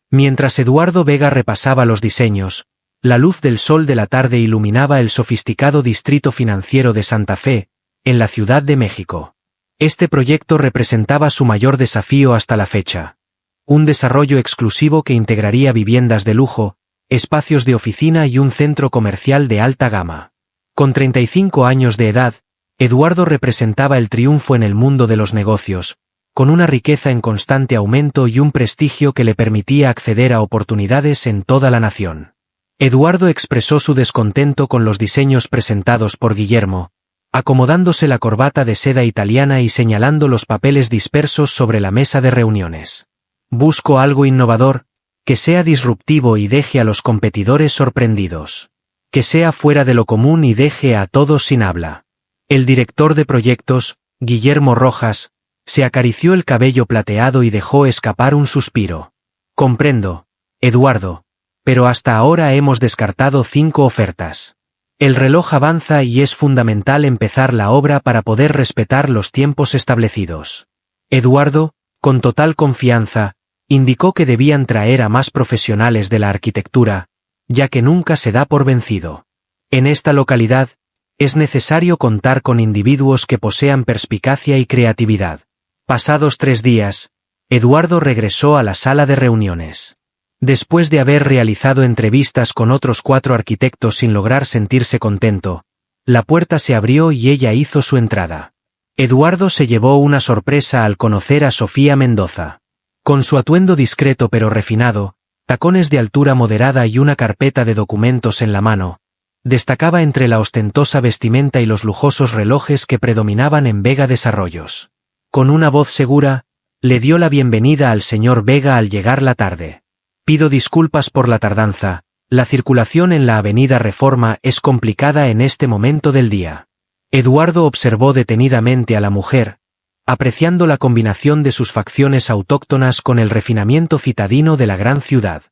Mientras Eduardo Vega repasaba los diseños, la luz del sol de la tarde iluminaba el sofisticado distrito financiero de Santa Fe, en la Ciudad de México. Este proyecto representaba su mayor desafío hasta la fecha. Un desarrollo exclusivo que integraría viviendas de lujo, espacios de oficina y un centro comercial de alta gama. Con 35 años de edad, Eduardo representaba el triunfo en el mundo de los negocios, con una riqueza en constante aumento y un prestigio que le permitía acceder a oportunidades en toda la nación. Eduardo expresó su descontento con los diseños presentados por Guillermo, acomodándose la corbata de seda italiana y señalando los papeles dispersos sobre la mesa de reuniones. Busco algo innovador, que sea disruptivo y deje a los competidores sorprendidos. Que sea fuera de lo común y deje a todos sin habla. El director de proyectos, Guillermo Rojas, se acarició el cabello plateado y dejó escapar un suspiro. Comprendo, Eduardo, pero hasta ahora hemos descartado 5 ofertas. El reloj avanza y es fundamental empezar la obra para poder respetar los tiempos establecidos. Eduardo, con total confianza, indicó que debían traer a más profesionales de la arquitectura, ya que nunca se da por vencido. En esta localidad, es necesario contar con individuos que posean perspicacia y creatividad. Pasados 3 días, Eduardo regresó a la sala de reuniones. Después de haber realizado entrevistas con otros 4 arquitectos sin lograr sentirse contento, la puerta se abrió y ella hizo su entrada. Eduardo se llevó una sorpresa al conocer a Sofía Mendoza. Con su atuendo discreto pero refinado, tacones de altura moderada y una carpeta de documentos en la mano, destacaba entre la ostentosa vestimenta y los lujosos relojes que predominaban en Vega Desarrollos. Con una voz segura, le dio la bienvenida al señor Vega al llegar la tarde. Pido disculpas por la tardanza, la circulación en la avenida Reforma es complicada en este momento del día. Eduardo observó detenidamente a la mujer, apreciando la combinación de sus facciones autóctonas con el refinamiento citadino de la gran ciudad.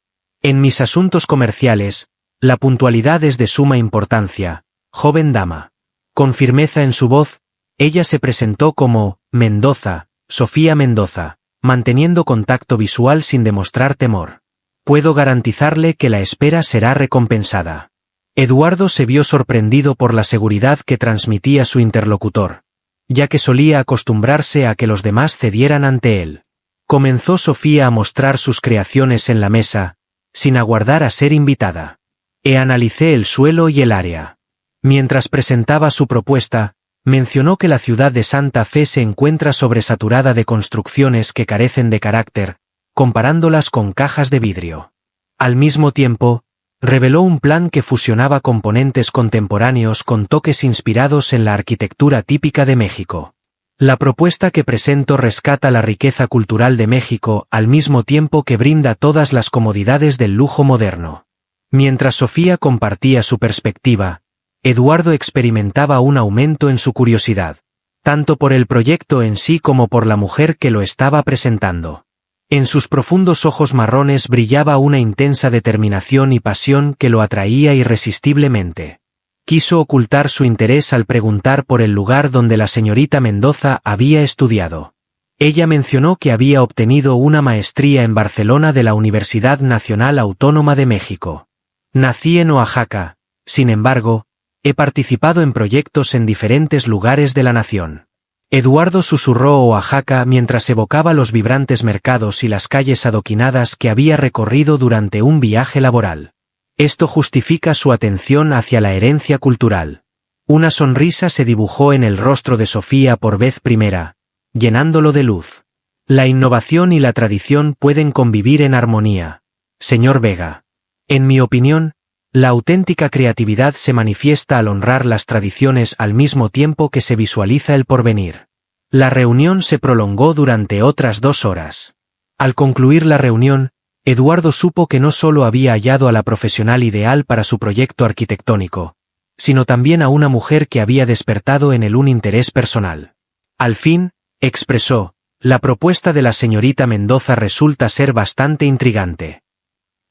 En mis asuntos comerciales, la puntualidad es de suma importancia, joven dama. Con firmeza en su voz, ella se presentó como Mendoza, Sofía Mendoza, manteniendo contacto visual sin demostrar temor. Puedo garantizarle que la espera será recompensada. Eduardo se vio sorprendido por la seguridad que transmitía su interlocutor, ya que solía acostumbrarse a que los demás cedieran ante él. Comenzó Sofía a mostrar sus creaciones en la mesa, sin aguardar a ser invitada. Analicé el suelo y el área. Mientras presentaba su propuesta, mencionó que la ciudad de Santa Fe se encuentra sobresaturada de construcciones que carecen de carácter, comparándolas con cajas de vidrio. Al mismo tiempo, reveló un plan que fusionaba componentes contemporáneos con toques inspirados en la arquitectura típica de México. La propuesta que presento rescata la riqueza cultural de México al mismo tiempo que brinda todas las comodidades del lujo moderno. Mientras Sofía compartía su perspectiva, Eduardo experimentaba un aumento en su curiosidad, tanto por el proyecto en sí como por la mujer que lo estaba presentando. En sus profundos ojos marrones brillaba una intensa determinación y pasión que lo atraía irresistiblemente. Quiso ocultar su interés al preguntar por el lugar donde la señorita Mendoza había estudiado. Ella mencionó que había obtenido una maestría en Barcelona de la Universidad Nacional Autónoma de México. Nací en Oaxaca, sin embargo, he participado en proyectos en diferentes lugares de la nación. Eduardo susurró Oaxaca mientras evocaba los vibrantes mercados y las calles adoquinadas que había recorrido durante un viaje laboral. Esto justifica su atención hacia la herencia cultural. Una sonrisa se dibujó en el rostro de Sofía por vez primera, llenándolo de luz. La innovación y la tradición pueden convivir en armonía, señor Vega. En mi opinión, la auténtica creatividad se manifiesta al honrar las tradiciones al mismo tiempo que se visualiza el porvenir. La reunión se prolongó durante otras 2 horas. Al concluir la reunión, Eduardo supo que no solo había hallado a la profesional ideal para su proyecto arquitectónico, sino también a una mujer que había despertado en él un interés personal. Al fin, expresó, la propuesta de la señorita Mendoza resulta ser bastante intrigante.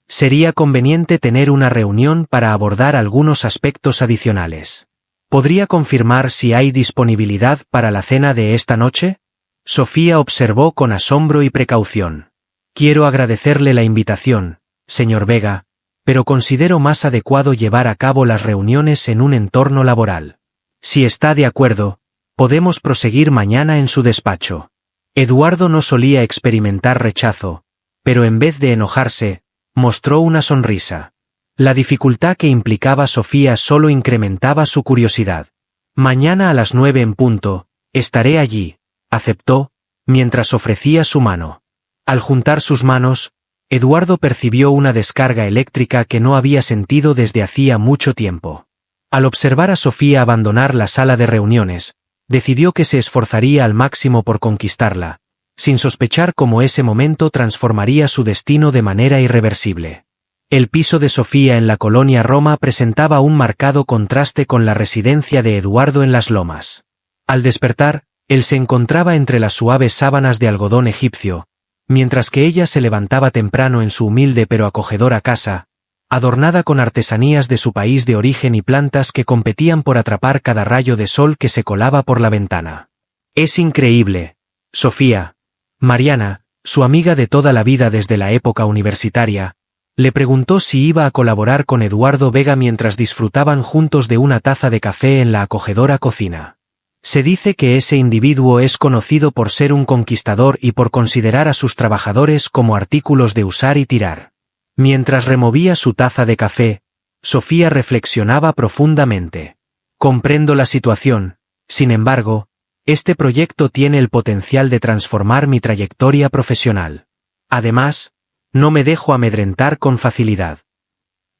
Sería conveniente tener una reunión para abordar algunos aspectos adicionales. ¿Podría confirmar si hay disponibilidad para la cena de esta noche? Sofía observó con asombro y precaución. Quiero agradecerle la invitación, señor Vega, pero considero más adecuado llevar a cabo las reuniones en un entorno laboral. Si está de acuerdo, podemos proseguir mañana en su despacho. Eduardo no solía experimentar rechazo, pero en vez de enojarse, mostró una sonrisa. La dificultad que implicaba Sofía solo incrementaba su curiosidad. Mañana a las 9 en punto, estaré allí, aceptó, mientras ofrecía su mano. Al juntar sus manos, Eduardo percibió una descarga eléctrica que no había sentido desde hacía mucho tiempo. Al observar a Sofía abandonar la sala de reuniones, decidió que se esforzaría al máximo por conquistarla, sin sospechar cómo ese momento transformaría su destino de manera irreversible. El piso de Sofía en la colonia Roma presentaba un marcado contraste con la residencia de Eduardo en las Lomas. Al despertar, él se encontraba entre las suaves sábanas de algodón egipcio, mientras que ella se levantaba temprano en su humilde pero acogedora casa, adornada con artesanías de su país de origen y plantas que competían por atrapar cada rayo de sol que se colaba por la ventana. Es increíble, Sofía. Mariana, su amiga de toda la vida desde la época universitaria, le preguntó si iba a colaborar con Eduardo Vega mientras disfrutaban juntos de una taza de café en la acogedora cocina. Se dice que ese individuo es conocido por ser un conquistador y por considerar a sus trabajadores como artículos de usar y tirar. Mientras removía su taza de café, Sofía reflexionaba profundamente. Comprendo la situación, sin embargo, este proyecto tiene el potencial de transformar mi trayectoria profesional. Además, no me dejo amedrentar con facilidad.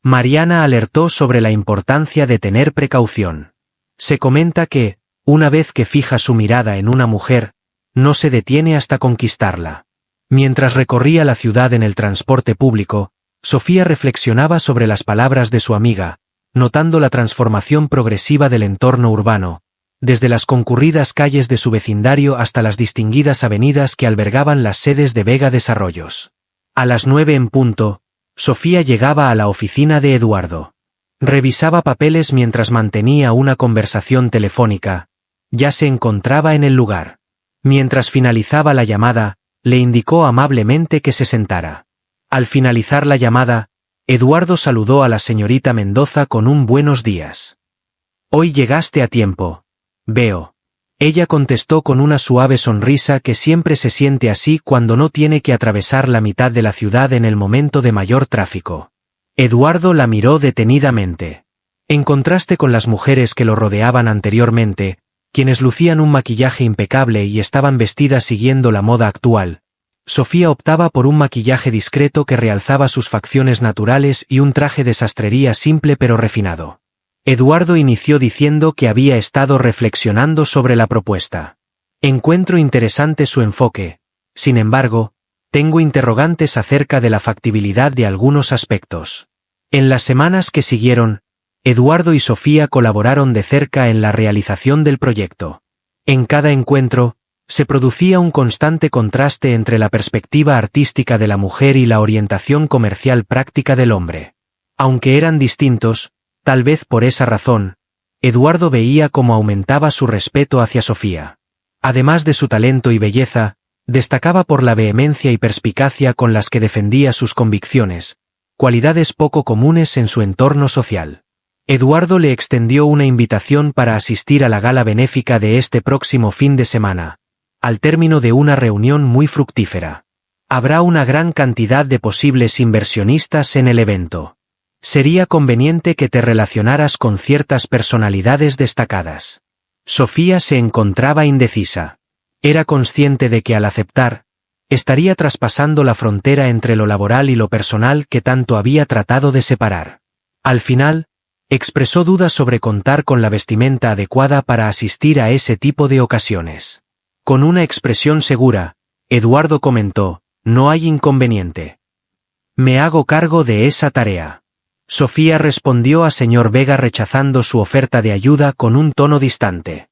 Mariana alertó sobre la importancia de tener precaución. Se comenta que, una vez que fija su mirada en una mujer, no se detiene hasta conquistarla. Mientras recorría la ciudad en el transporte público, Sofía reflexionaba sobre las palabras de su amiga, notando la transformación progresiva del entorno urbano, desde las concurridas calles de su vecindario hasta las distinguidas avenidas que albergaban las sedes de Vega Desarrollos. A las 9 en punto, Sofía llegaba a la oficina de Eduardo. Revisaba papeles mientras mantenía una conversación telefónica. Ya se encontraba en el lugar. Mientras finalizaba la llamada, le indicó amablemente que se sentara. Al finalizar la llamada, Eduardo saludó a la señorita Mendoza con un buenos días. Hoy llegaste a tiempo. Veo. Ella contestó con una suave sonrisa que siempre se siente así cuando no tiene que atravesar la mitad de la ciudad en el momento de mayor tráfico. Eduardo la miró detenidamente. En contraste con las mujeres que lo rodeaban anteriormente, quienes lucían un maquillaje impecable y estaban vestidas siguiendo la moda actual, Sofía optaba por un maquillaje discreto que realzaba sus facciones naturales y un traje de sastrería simple pero refinado. Eduardo inició diciendo que había estado reflexionando sobre la propuesta. Encuentro interesante su enfoque, sin embargo, tengo interrogantes acerca de la factibilidad de algunos aspectos. En las semanas que siguieron, Eduardo y Sofía colaboraron de cerca en la realización del proyecto. En cada encuentro, se producía un constante contraste entre la perspectiva artística de la mujer y la orientación comercial práctica del hombre. Aunque eran distintos, tal vez por esa razón, Eduardo veía cómo aumentaba su respeto hacia Sofía. Además de su talento y belleza, destacaba por la vehemencia y perspicacia con las que defendía sus convicciones, cualidades poco comunes en su entorno social. Eduardo le extendió una invitación para asistir a la gala benéfica de este próximo fin de semana, al término de una reunión muy fructífera. Habrá una gran cantidad de posibles inversionistas en el evento. Sería conveniente que te relacionaras con ciertas personalidades destacadas. Sofía se encontraba indecisa. Era consciente de que al aceptar, estaría traspasando la frontera entre lo laboral y lo personal que tanto había tratado de separar. Al final, expresó dudas sobre contar con la vestimenta adecuada para asistir a ese tipo de ocasiones. Con una expresión segura, Eduardo comentó, no hay inconveniente. Me hago cargo de esa tarea. Sofía respondió a señor Vega rechazando su oferta de ayuda con un tono distante.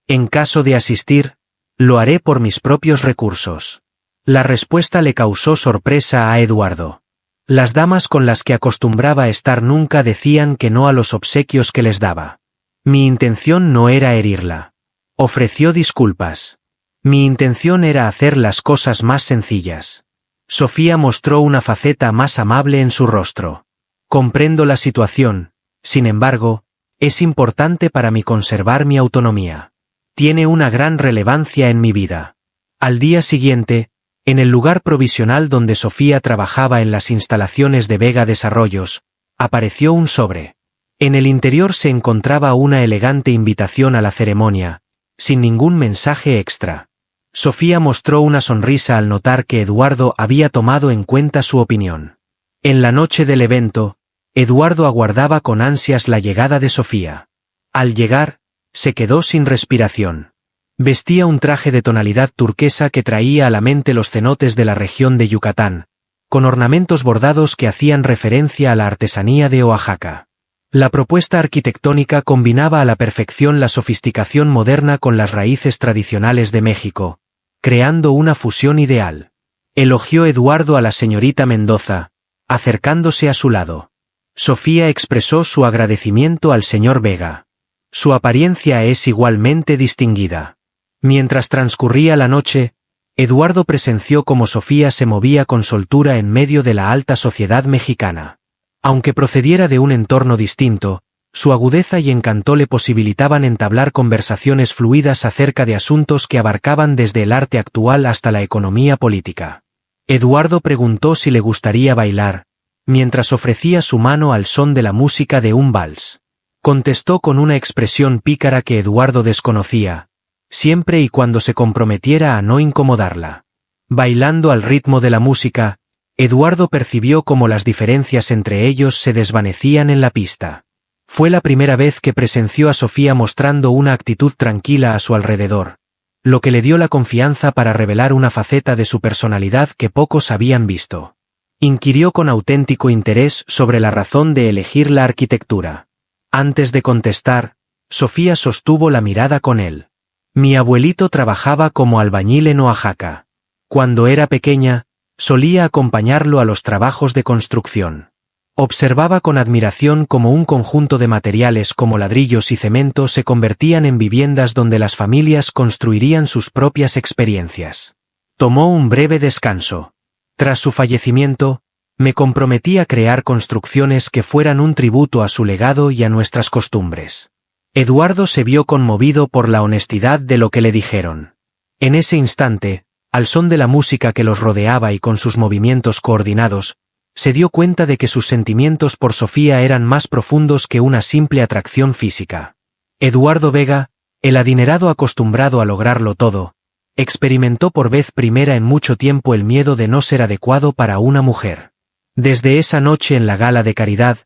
En caso de asistir, lo haré por mis propios recursos. La respuesta le causó sorpresa a Eduardo. Las damas con las que acostumbraba estar nunca decían que no a los obsequios que les daba. Mi intención no era herirla. Ofreció disculpas. Mi intención era hacer las cosas más sencillas. Sofía mostró una faceta más amable en su rostro. Comprendo la situación, sin embargo, es importante para mí conservar mi autonomía. Tiene una gran relevancia en mi vida. Al día siguiente, en el lugar provisional donde Sofía trabajaba en las instalaciones de Vega Desarrollos, apareció un sobre. En el interior se encontraba una elegante invitación a la ceremonia, sin ningún mensaje extra. Sofía mostró una sonrisa al notar que Eduardo había tomado en cuenta su opinión. En la noche del evento, Eduardo aguardaba con ansias la llegada de Sofía. Al llegar, se quedó sin respiración. Vestía un traje de tonalidad turquesa que traía a la mente los cenotes de la región de Yucatán, con ornamentos bordados que hacían referencia a la artesanía de Oaxaca. La propuesta arquitectónica combinaba a la perfección la sofisticación moderna con las raíces tradicionales de México, creando una fusión ideal. Elogió Eduardo a la señorita Mendoza, acercándose a su lado. Sofía expresó su agradecimiento al señor Vega. Su apariencia es igualmente distinguida. Mientras transcurría la noche, Eduardo presenció cómo Sofía se movía con soltura en medio de la alta sociedad mexicana. Aunque procediera de un entorno distinto, su agudeza y encanto le posibilitaban entablar conversaciones fluidas acerca de asuntos que abarcaban desde el arte actual hasta la economía política. Eduardo preguntó si le gustaría bailar, mientras ofrecía su mano al son de la música de un vals. Contestó con una expresión pícara que Eduardo desconocía, siempre y cuando se comprometiera a no incomodarla. Bailando al ritmo de la música, Eduardo percibió cómo las diferencias entre ellos se desvanecían en la pista. Fue la primera vez que presenció a Sofía mostrando una actitud tranquila a su alrededor, lo que le dio la confianza para revelar una faceta de su personalidad que pocos habían visto. Inquirió con auténtico interés sobre la razón de elegir la arquitectura. Antes de contestar, Sofía sostuvo la mirada con él. Mi abuelito trabajaba como albañil en Oaxaca. Cuando era pequeña, solía acompañarlo a los trabajos de construcción. Observaba con admiración cómo un conjunto de materiales como ladrillos y cemento se convertían en viviendas donde las familias construirían sus propias experiencias. Tomó un breve descanso. Tras su fallecimiento, me comprometí a crear construcciones que fueran un tributo a su legado y a nuestras costumbres. Eduardo se vio conmovido por la honestidad de lo que le dijeron. En ese instante, al son de la música que los rodeaba y con sus movimientos coordinados, se dio cuenta de que sus sentimientos por Sofía eran más profundos que una simple atracción física. Eduardo Vega, el adinerado acostumbrado a lograrlo todo, experimentó por vez primera en mucho tiempo el miedo de no ser adecuado para una mujer. Desde esa noche en la gala de caridad,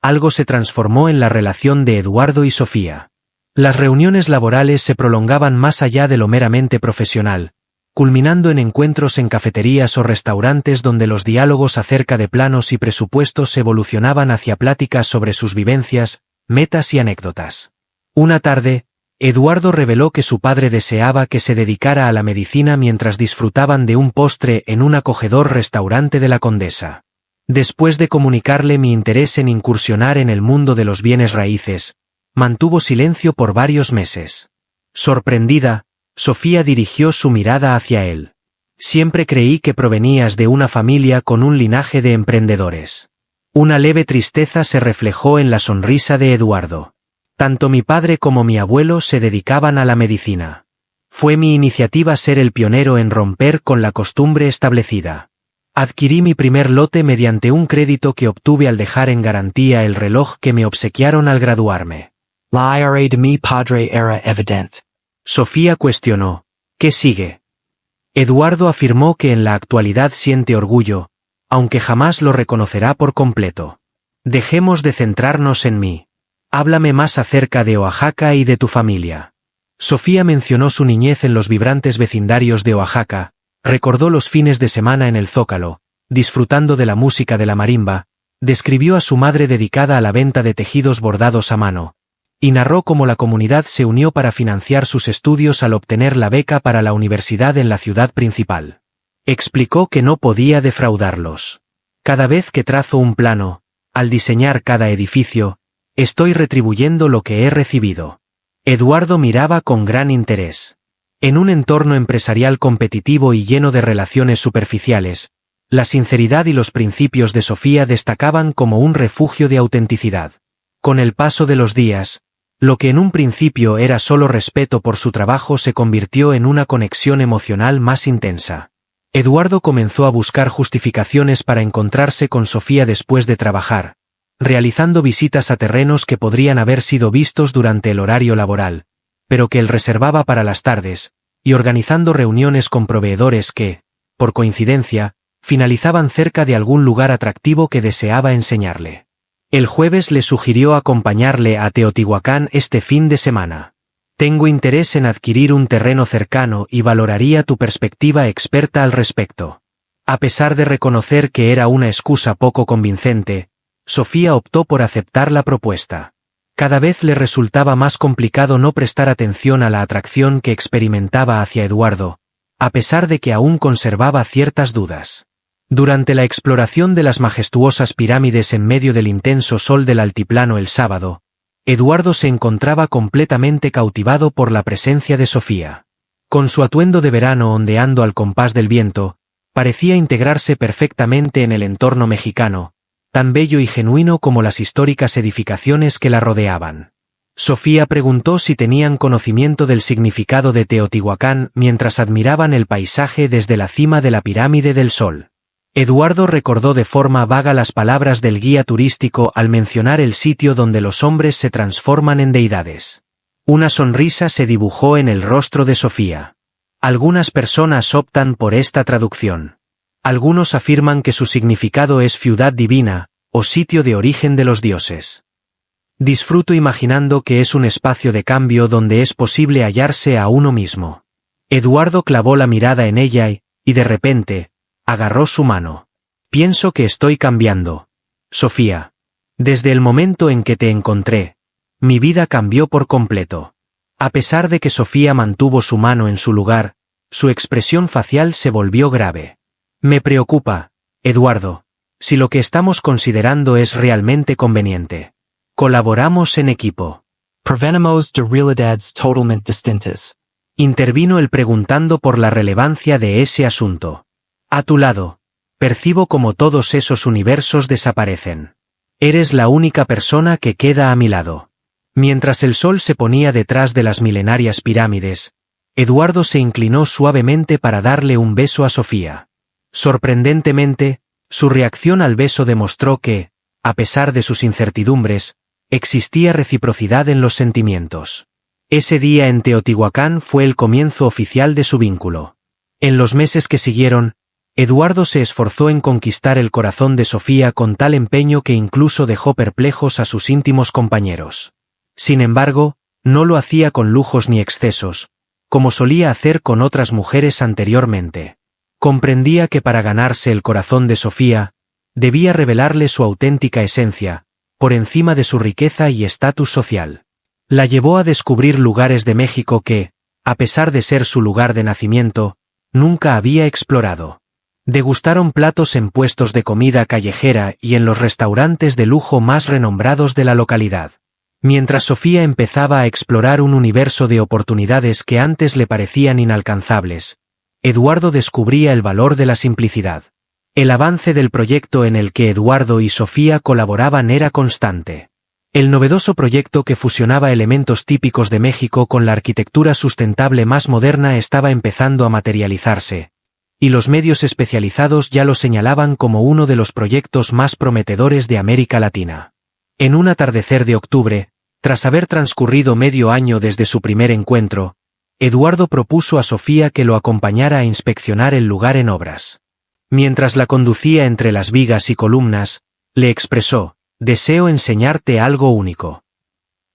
algo se transformó en la relación de Eduardo y Sofía. Las reuniones laborales se prolongaban más allá de lo meramente profesional, culminando en encuentros en cafeterías o restaurantes donde los diálogos acerca de planos y presupuestos evolucionaban hacia pláticas sobre sus vivencias, metas y anécdotas. Una tarde, Eduardo reveló que su padre deseaba que se dedicara a la medicina mientras disfrutaban de un postre en un acogedor restaurante de la Condesa. Después de comunicarle mi interés en incursionar en el mundo de los bienes raíces, mantuvo silencio por varios meses. Sorprendida, Sofía dirigió su mirada hacia él. Siempre creí que provenías de una familia con un linaje de emprendedores. Una leve tristeza se reflejó en la sonrisa de Eduardo. Tanto mi padre como mi abuelo se dedicaban a la medicina. Fue mi iniciativa ser el pionero en romper con la costumbre establecida. Adquirí mi primer lote mediante un crédito que obtuve al dejar en garantía el reloj que me obsequiaron al graduarme. La IRA de mi padre era evidente. Sofía cuestionó, ¿qué sigue? Eduardo afirmó que en la actualidad siente orgullo, aunque jamás lo reconocerá por completo. Dejemos de centrarnos en mí. Háblame más acerca de Oaxaca y de tu familia. Sofía mencionó su niñez en los vibrantes vecindarios de Oaxaca, recordó los fines de semana en el Zócalo, disfrutando de la música de la marimba, describió a su madre dedicada a la venta de tejidos bordados a mano, y narró cómo la comunidad se unió para financiar sus estudios al obtener la beca para la universidad en la ciudad principal. Explicó que no podía defraudarlos. Cada vez que trazo un plano, al diseñar cada edificio, estoy retribuyendo lo que he recibido. Eduardo miraba con gran interés. En un entorno empresarial competitivo y lleno de relaciones superficiales, La sinceridad y los principios de Sofía destacaban como un refugio de autenticidad. Con el paso de los días, lo que en un principio era solo respeto por su trabajo se convirtió en una conexión emocional más intensa. Eduardo comenzó a buscar justificaciones para encontrarse con Sofía después de trabajar, realizando visitas a terrenos que podrían haber sido vistos durante el horario laboral, pero que él reservaba para las tardes, y organizando reuniones con proveedores que, por coincidencia, finalizaban cerca de algún lugar atractivo que deseaba enseñarle. El jueves le sugirió acompañarle a Teotihuacán este fin de semana. Tengo interés en adquirir un terreno cercano y valoraría tu perspectiva experta al respecto. A pesar de reconocer que era una excusa poco convincente, Sofía optó por aceptar la propuesta. Cada vez le resultaba más complicado no prestar atención a la atracción que experimentaba hacia Eduardo, a pesar de que aún conservaba ciertas dudas. Durante la exploración de las majestuosas pirámides en medio del intenso sol del altiplano el sábado, Eduardo se encontraba completamente cautivado por la presencia de Sofía. Con su atuendo de verano ondeando al compás del viento, parecía integrarse perfectamente en el entorno mexicano, tan bello y genuino como las históricas edificaciones que la rodeaban. Sofía preguntó si tenían conocimiento del significado de Teotihuacán mientras admiraban el paisaje desde la cima de la pirámide del Sol. Eduardo recordó de forma vaga las palabras del guía turístico al mencionar el sitio donde los hombres se transforman en deidades. Una sonrisa se dibujó en el rostro de Sofía. Algunas personas optan por esta traducción. Algunos afirman que su significado es ciudad divina, o sitio de origen de los dioses. Disfruto imaginando que es un espacio de cambio donde es posible hallarse a uno mismo. Eduardo clavó la mirada en ella y de repente, agarró su mano. Pienso que estoy cambiando. Sofía. Desde el momento en que te encontré, mi vida cambió por completo. A pesar de que Sofía mantuvo su mano en su lugar, su expresión facial se volvió grave. Me preocupa, Eduardo, si lo que estamos considerando es realmente conveniente. Colaboramos en equipo. Provenimos de realidades totalmente distintas. Intervino él preguntando por la relevancia de ese asunto. A tu lado, percibo como todos esos universos desaparecen. Eres la única persona que queda a mi lado. Mientras el sol se ponía detrás de las milenarias pirámides, Eduardo se inclinó suavemente para darle un beso a Sofía. Sorprendentemente, su reacción al beso demostró que, a pesar de sus incertidumbres, existía reciprocidad en los sentimientos. Ese día en Teotihuacán fue el comienzo oficial de su vínculo. En los meses que siguieron, Eduardo se esforzó en conquistar el corazón de Sofía con tal empeño que incluso dejó perplejos a sus íntimos compañeros. Sin embargo, no lo hacía con lujos ni excesos, como solía hacer con otras mujeres anteriormente. Comprendía que para ganarse el corazón de Sofía, debía revelarle su auténtica esencia, por encima de su riqueza y estatus social. La llevó a descubrir lugares de México que, a pesar de ser su lugar de nacimiento, nunca había explorado. Degustaron platos en puestos de comida callejera y en los restaurantes de lujo más renombrados de la localidad. Mientras Sofía empezaba a explorar un universo de oportunidades que antes le parecían inalcanzables, Eduardo descubría el valor de la simplicidad. El avance del proyecto en el que Eduardo y Sofía colaboraban era constante. El novedoso proyecto que fusionaba elementos típicos de México con la arquitectura sustentable más moderna estaba empezando a materializarse, y los medios especializados ya lo señalaban como uno de los proyectos más prometedores de América Latina. En un atardecer de octubre, tras haber transcurrido medio año desde su primer encuentro, Eduardo propuso a Sofía que lo acompañara a inspeccionar el lugar en obras. Mientras la conducía entre las vigas y columnas, le expresó: «Deseo enseñarte algo único».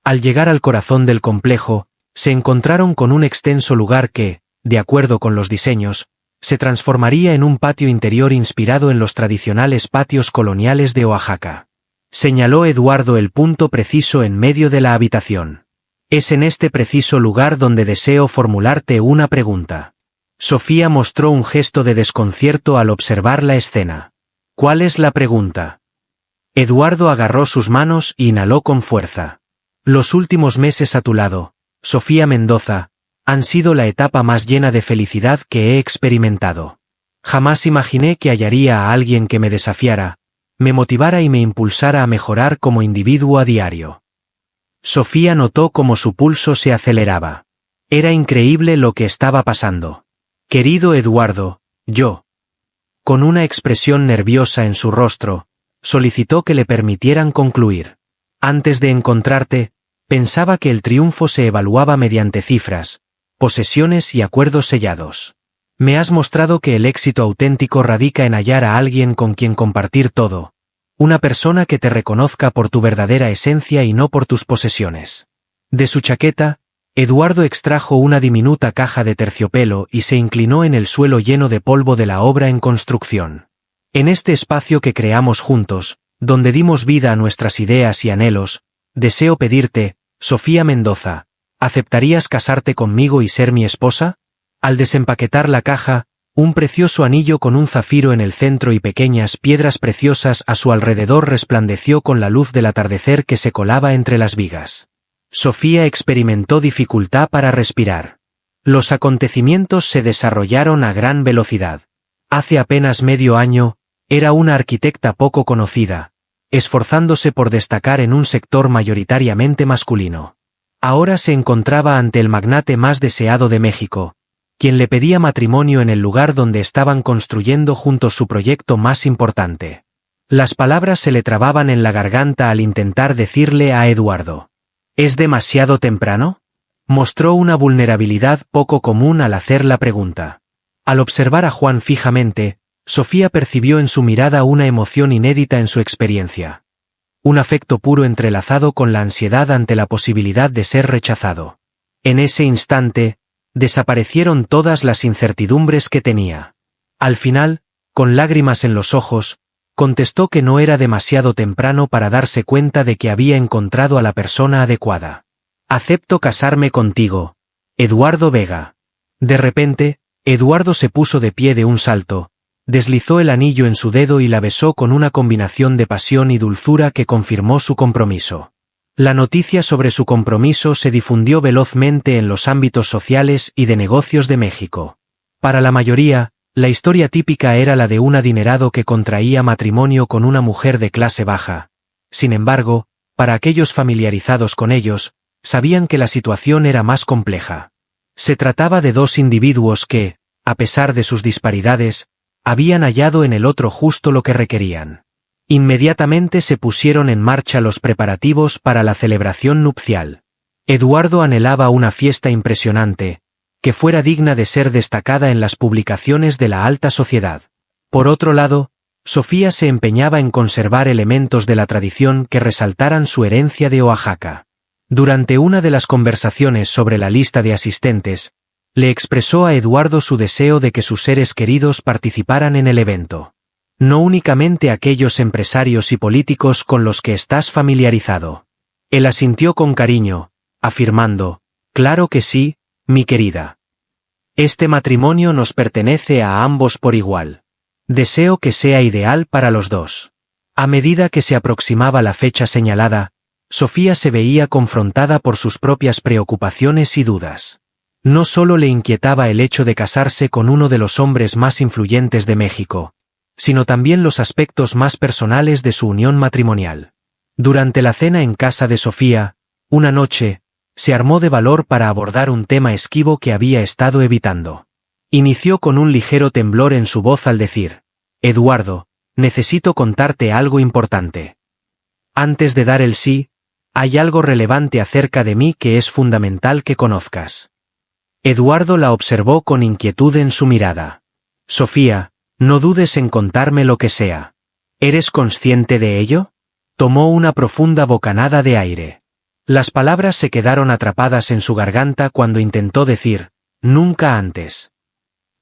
Al llegar al corazón del complejo, se encontraron con un extenso lugar que, de acuerdo con los diseños, se transformaría en un patio interior inspirado en los tradicionales patios coloniales de Oaxaca. Señaló Eduardo el punto preciso en medio de la habitación. Es en este preciso lugar donde deseo formularte una pregunta. Sofía mostró un gesto de desconcierto al observar la escena. ¿Cuál es la pregunta? Eduardo agarró sus manos e inhaló con fuerza. Los últimos meses a tu lado, Sofía Mendoza, han sido la etapa más llena de felicidad que he experimentado. Jamás imaginé que hallaría a alguien que me desafiara, me motivara y me impulsara a mejorar como individuo a diario. Sofía notó cómo su pulso se aceleraba. Era increíble lo que estaba pasando. Querido Eduardo, yo. Con una expresión nerviosa en su rostro, solicitó que le permitieran concluir. Antes de encontrarte, pensaba que el triunfo se evaluaba mediante cifras, posesiones y acuerdos sellados. Me has mostrado que el éxito auténtico radica en hallar a alguien con quien compartir todo, una persona que te reconozca por tu verdadera esencia y no por tus posesiones. De su chaqueta, Eduardo extrajo una diminuta caja de terciopelo y se inclinó en el suelo lleno de polvo de la obra en construcción. En este espacio que creamos juntos, donde dimos vida a nuestras ideas y anhelos, deseo pedirte, Sofía Mendoza, ¿aceptarías casarte conmigo y ser mi esposa? Al desempaquetar la caja, un precioso anillo con un zafiro en el centro y pequeñas piedras preciosas a su alrededor resplandeció con la luz del atardecer que se colaba entre las vigas. Sofía experimentó dificultad para respirar. Los acontecimientos se desarrollaron a gran velocidad. Hace apenas medio año, era una arquitecta poco conocida, esforzándose por destacar en un sector mayoritariamente masculino. Ahora se encontraba ante el magnate más deseado de México, quien le pedía matrimonio en el lugar donde estaban construyendo juntos su proyecto más importante. Las palabras se le trababan en la garganta al intentar decirle a Eduardo. ¿Es demasiado temprano? Mostró una vulnerabilidad poco común al hacer la pregunta. Al observar a Juan fijamente, Sofía percibió en su mirada una emoción inédita en su experiencia. Un afecto puro entrelazado con la ansiedad ante la posibilidad de ser rechazado. En ese instante, desaparecieron todas las incertidumbres que tenía. Al final, con lágrimas en los ojos, contestó que no era demasiado temprano para darse cuenta de que había encontrado a la persona adecuada. Acepto casarme contigo, Eduardo Vega. De repente, Eduardo se puso de pie de un salto, deslizó el anillo en su dedo y la besó con una combinación de pasión y dulzura que confirmó su compromiso. La noticia sobre su compromiso se difundió velozmente en los ámbitos sociales y de negocios de México. Para la mayoría, la historia típica era la de un adinerado que contraía matrimonio con una mujer de clase baja. Sin embargo, para aquellos familiarizados con ellos, sabían que la situación era más compleja. Se trataba de dos individuos que, a pesar de sus disparidades, habían hallado en el otro justo lo que requerían. Inmediatamente se pusieron en marcha los preparativos para la celebración nupcial. Eduardo anhelaba una fiesta impresionante, que fuera digna de ser destacada en las publicaciones de la alta sociedad. Por otro lado, Sofía se empeñaba en conservar elementos de la tradición que resaltaran su herencia de Oaxaca. Durante una de las conversaciones sobre la lista de asistentes, le expresó a Eduardo su deseo de que sus seres queridos participaran en el evento. No únicamente aquellos empresarios y políticos con los que estás familiarizado. Él asintió con cariño, afirmando, «Claro que sí, mi querida. Este matrimonio nos pertenece a ambos por igual. Deseo que sea ideal para los dos». A medida que se aproximaba la fecha señalada, Sofía se veía confrontada por sus propias preocupaciones y dudas. No solo le inquietaba el hecho de casarse con uno de los hombres más influyentes de México, sino también los aspectos más personales de su unión matrimonial. Durante la cena en casa de Sofía, una noche, se armó de valor para abordar un tema esquivo que había estado evitando. Inició con un ligero temblor en su voz al decir, «Eduardo, necesito contarte algo importante. Antes de dar el sí, hay algo relevante acerca de mí que es fundamental que conozcas». Eduardo la observó con inquietud en su mirada. «Sofía, no dudes en contarme lo que sea. ¿Eres consciente de ello?» Tomó una profunda bocanada de aire. Las palabras se quedaron atrapadas en su garganta cuando intentó decir, «Nunca antes.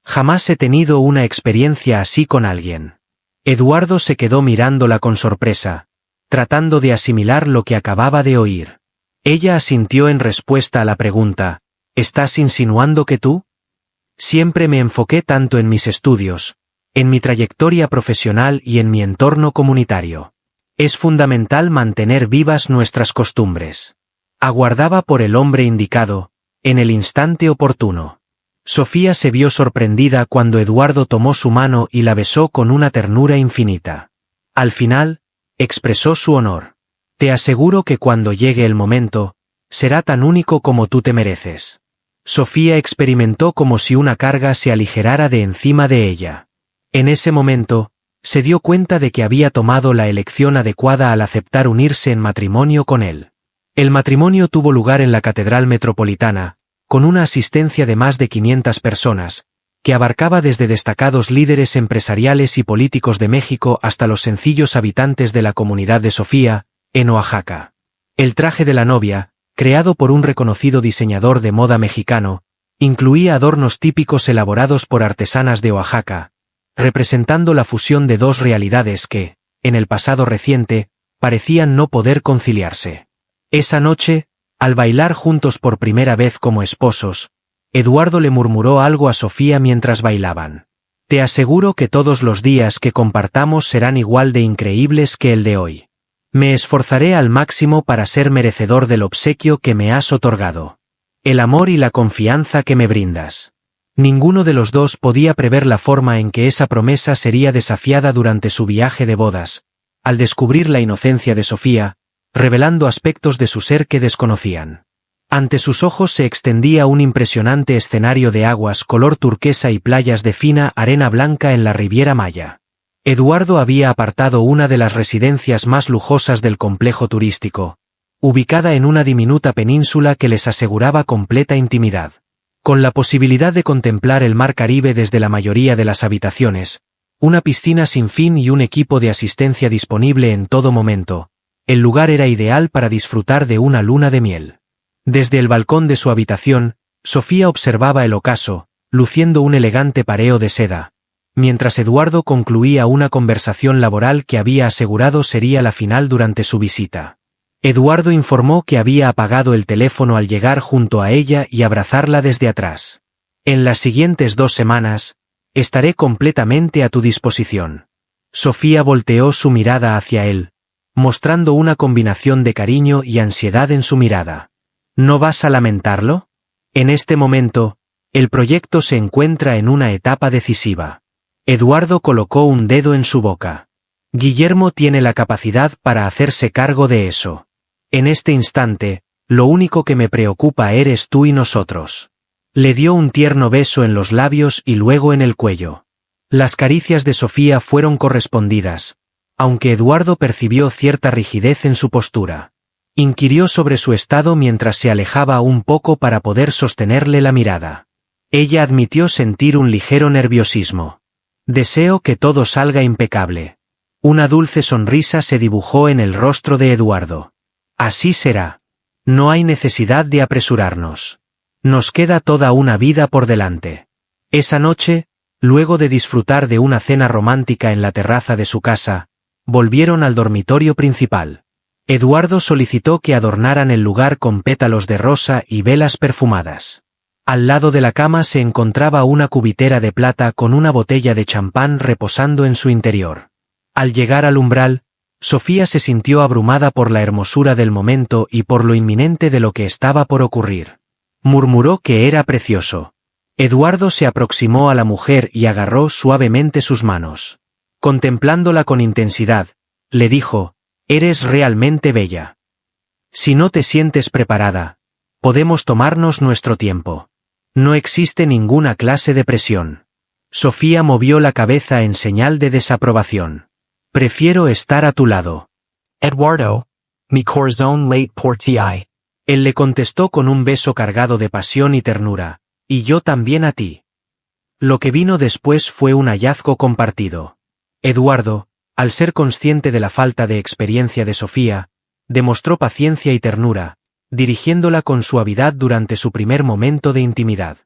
Jamás he tenido una experiencia así con alguien». Eduardo se quedó mirándola con sorpresa, tratando de asimilar lo que acababa de oír. Ella asintió en respuesta a la pregunta, «¿Estás insinuando que tú?» Siempre me enfoqué tanto en mis estudios, en mi trayectoria profesional y en mi entorno comunitario. Es fundamental mantener vivas nuestras costumbres. Aguardaba por el hombre indicado, en el instante oportuno. Sofía se vio sorprendida cuando Eduardo tomó su mano y la besó con una ternura infinita. Al final, expresó su honor. Te aseguro que cuando llegue el momento, será tan único como tú te mereces. Sofía experimentó como si una carga se aligerara de encima de ella. En ese momento, se dio cuenta de que había tomado la elección adecuada al aceptar unirse en matrimonio con él. El matrimonio tuvo lugar en la Catedral Metropolitana, con una asistencia de más de 500 personas, que abarcaba desde destacados líderes empresariales y políticos de México hasta los sencillos habitantes de la comunidad de Sofía, en Oaxaca. El traje de la novia, creado por un reconocido diseñador de moda mexicano, incluía adornos típicos elaborados por artesanas de Oaxaca, representando la fusión de dos realidades que, en el pasado reciente, parecían no poder conciliarse. Esa noche, al bailar juntos por primera vez como esposos, Eduardo le murmuró algo a Sofía mientras bailaban. Te aseguro que todos los días que compartamos serán igual de increíbles que el de hoy. Me esforzaré al máximo para ser merecedor del obsequio que me has otorgado. El amor y la confianza que me brindas. Ninguno de los dos podía prever la forma en que esa promesa sería desafiada durante su viaje de bodas, al descubrir la inocencia de Sofía, revelando aspectos de su ser que desconocían. Ante sus ojos se extendía un impresionante escenario de aguas color turquesa y playas de fina arena blanca en la Riviera Maya. Eduardo había apartado una de las residencias más lujosas del complejo turístico, ubicada en una diminuta península que les aseguraba completa intimidad. Con la posibilidad de contemplar el mar Caribe desde la mayoría de las habitaciones, una piscina sin fin y un equipo de asistencia disponible en todo momento, el lugar era ideal para disfrutar de una luna de miel. Desde el balcón de su habitación, Sofía observaba el ocaso, luciendo un elegante pareo de seda, mientras Eduardo concluía una conversación laboral que había asegurado sería la final durante su visita. Eduardo informó que había apagado el teléfono al llegar junto a ella y abrazarla desde atrás. En las siguientes 2 semanas, estaré completamente a tu disposición. Sofía volteó su mirada hacia él, mostrando una combinación de cariño y ansiedad en su mirada. ¿No vas a lamentarlo? En este momento, el proyecto se encuentra en una etapa decisiva. Eduardo colocó un dedo en su boca. Guillermo tiene la capacidad para hacerse cargo de eso. En este instante, lo único que me preocupa eres tú y nosotros. Le dio un tierno beso en los labios y luego en el cuello. Las caricias de Sofía fueron correspondidas, aunque Eduardo percibió cierta rigidez en su postura. Inquirió sobre su estado mientras se alejaba un poco para poder sostenerle la mirada. Ella admitió sentir un ligero nerviosismo. Deseo que todo salga impecable. Una dulce sonrisa se dibujó en el rostro de Eduardo. Así será. No hay necesidad de apresurarnos. Nos queda toda una vida por delante. Esa noche, luego de disfrutar de una cena romántica en la terraza de su casa, volvieron al dormitorio principal. Eduardo solicitó que adornaran el lugar con pétalos de rosa y velas perfumadas. Al lado de la cama se encontraba una cubitera de plata con una botella de champán reposando en su interior. Al llegar al umbral, Sofía se sintió abrumada por la hermosura del momento y por lo inminente de lo que estaba por ocurrir. Murmuró que era precioso. Eduardo se aproximó a la mujer y agarró suavemente sus manos. Contemplándola con intensidad, le dijo: «Eres realmente bella. Si no te sientes preparada, podemos tomarnos nuestro tiempo. No existe ninguna clase de presión». Sofía movió la cabeza en señal de desaprobación. «Prefiero estar a tu lado». Eduardo, mi corazón late por ti. Él le contestó con un beso cargado de pasión y ternura. «Y yo también a ti». Lo que vino después fue un hallazgo compartido. Eduardo, al ser consciente de la falta de experiencia de Sofía, demostró paciencia y ternura, dirigiéndola con suavidad durante su primer momento de intimidad.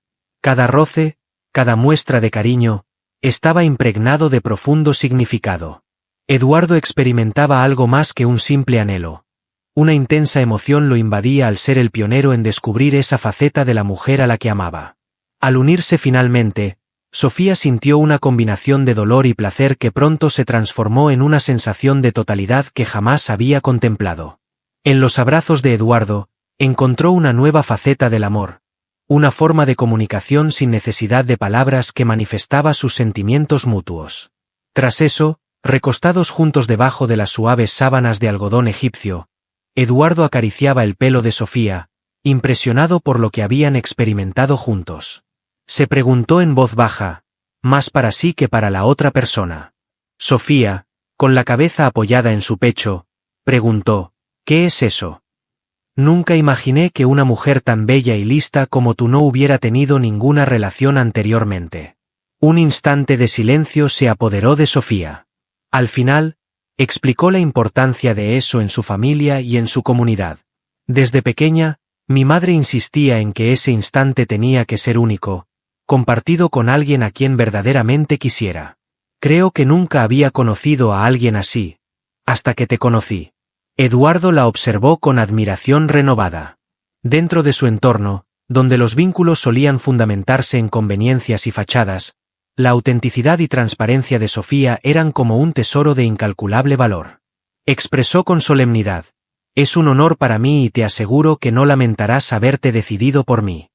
Cada roce, cada muestra de cariño, estaba impregnado de profundo significado. Eduardo experimentaba algo más que un simple anhelo. Una intensa emoción lo invadía al ser el pionero en descubrir esa faceta de la mujer a la que amaba. Al unirse finalmente, Sofía sintió una combinación de dolor y placer que pronto se transformó en una sensación de totalidad que jamás había contemplado. En los abrazos de Eduardo, encontró una nueva faceta del amor, una forma de comunicación sin necesidad de palabras que manifestaba sus sentimientos mutuos. Tras eso, recostados juntos debajo de las suaves sábanas de algodón egipcio, Eduardo acariciaba el pelo de Sofía, impresionado por lo que habían experimentado juntos. Se preguntó en voz baja, más para sí que para la otra persona. Sofía, con la cabeza apoyada en su pecho, preguntó, ¿qué es eso? Nunca imaginé que una mujer tan bella y lista como tú no hubiera tenido ninguna relación anteriormente. Un instante de silencio se apoderó de Sofía. Al final, explicó la importancia de eso en su familia y en su comunidad. Desde pequeña, mi madre insistía en que ese instante tenía que ser único, compartido con alguien a quien verdaderamente quisiera. Creo que nunca había conocido a alguien así, hasta que te conocí. Eduardo la observó con admiración renovada. Dentro de su entorno, donde los vínculos solían fundamentarse en conveniencias y fachadas, la autenticidad y transparencia de Sofía eran como un tesoro de incalculable valor. Expresó con solemnidad, «Es un honor para mí y te aseguro que no lamentarás haberte decidido por mí».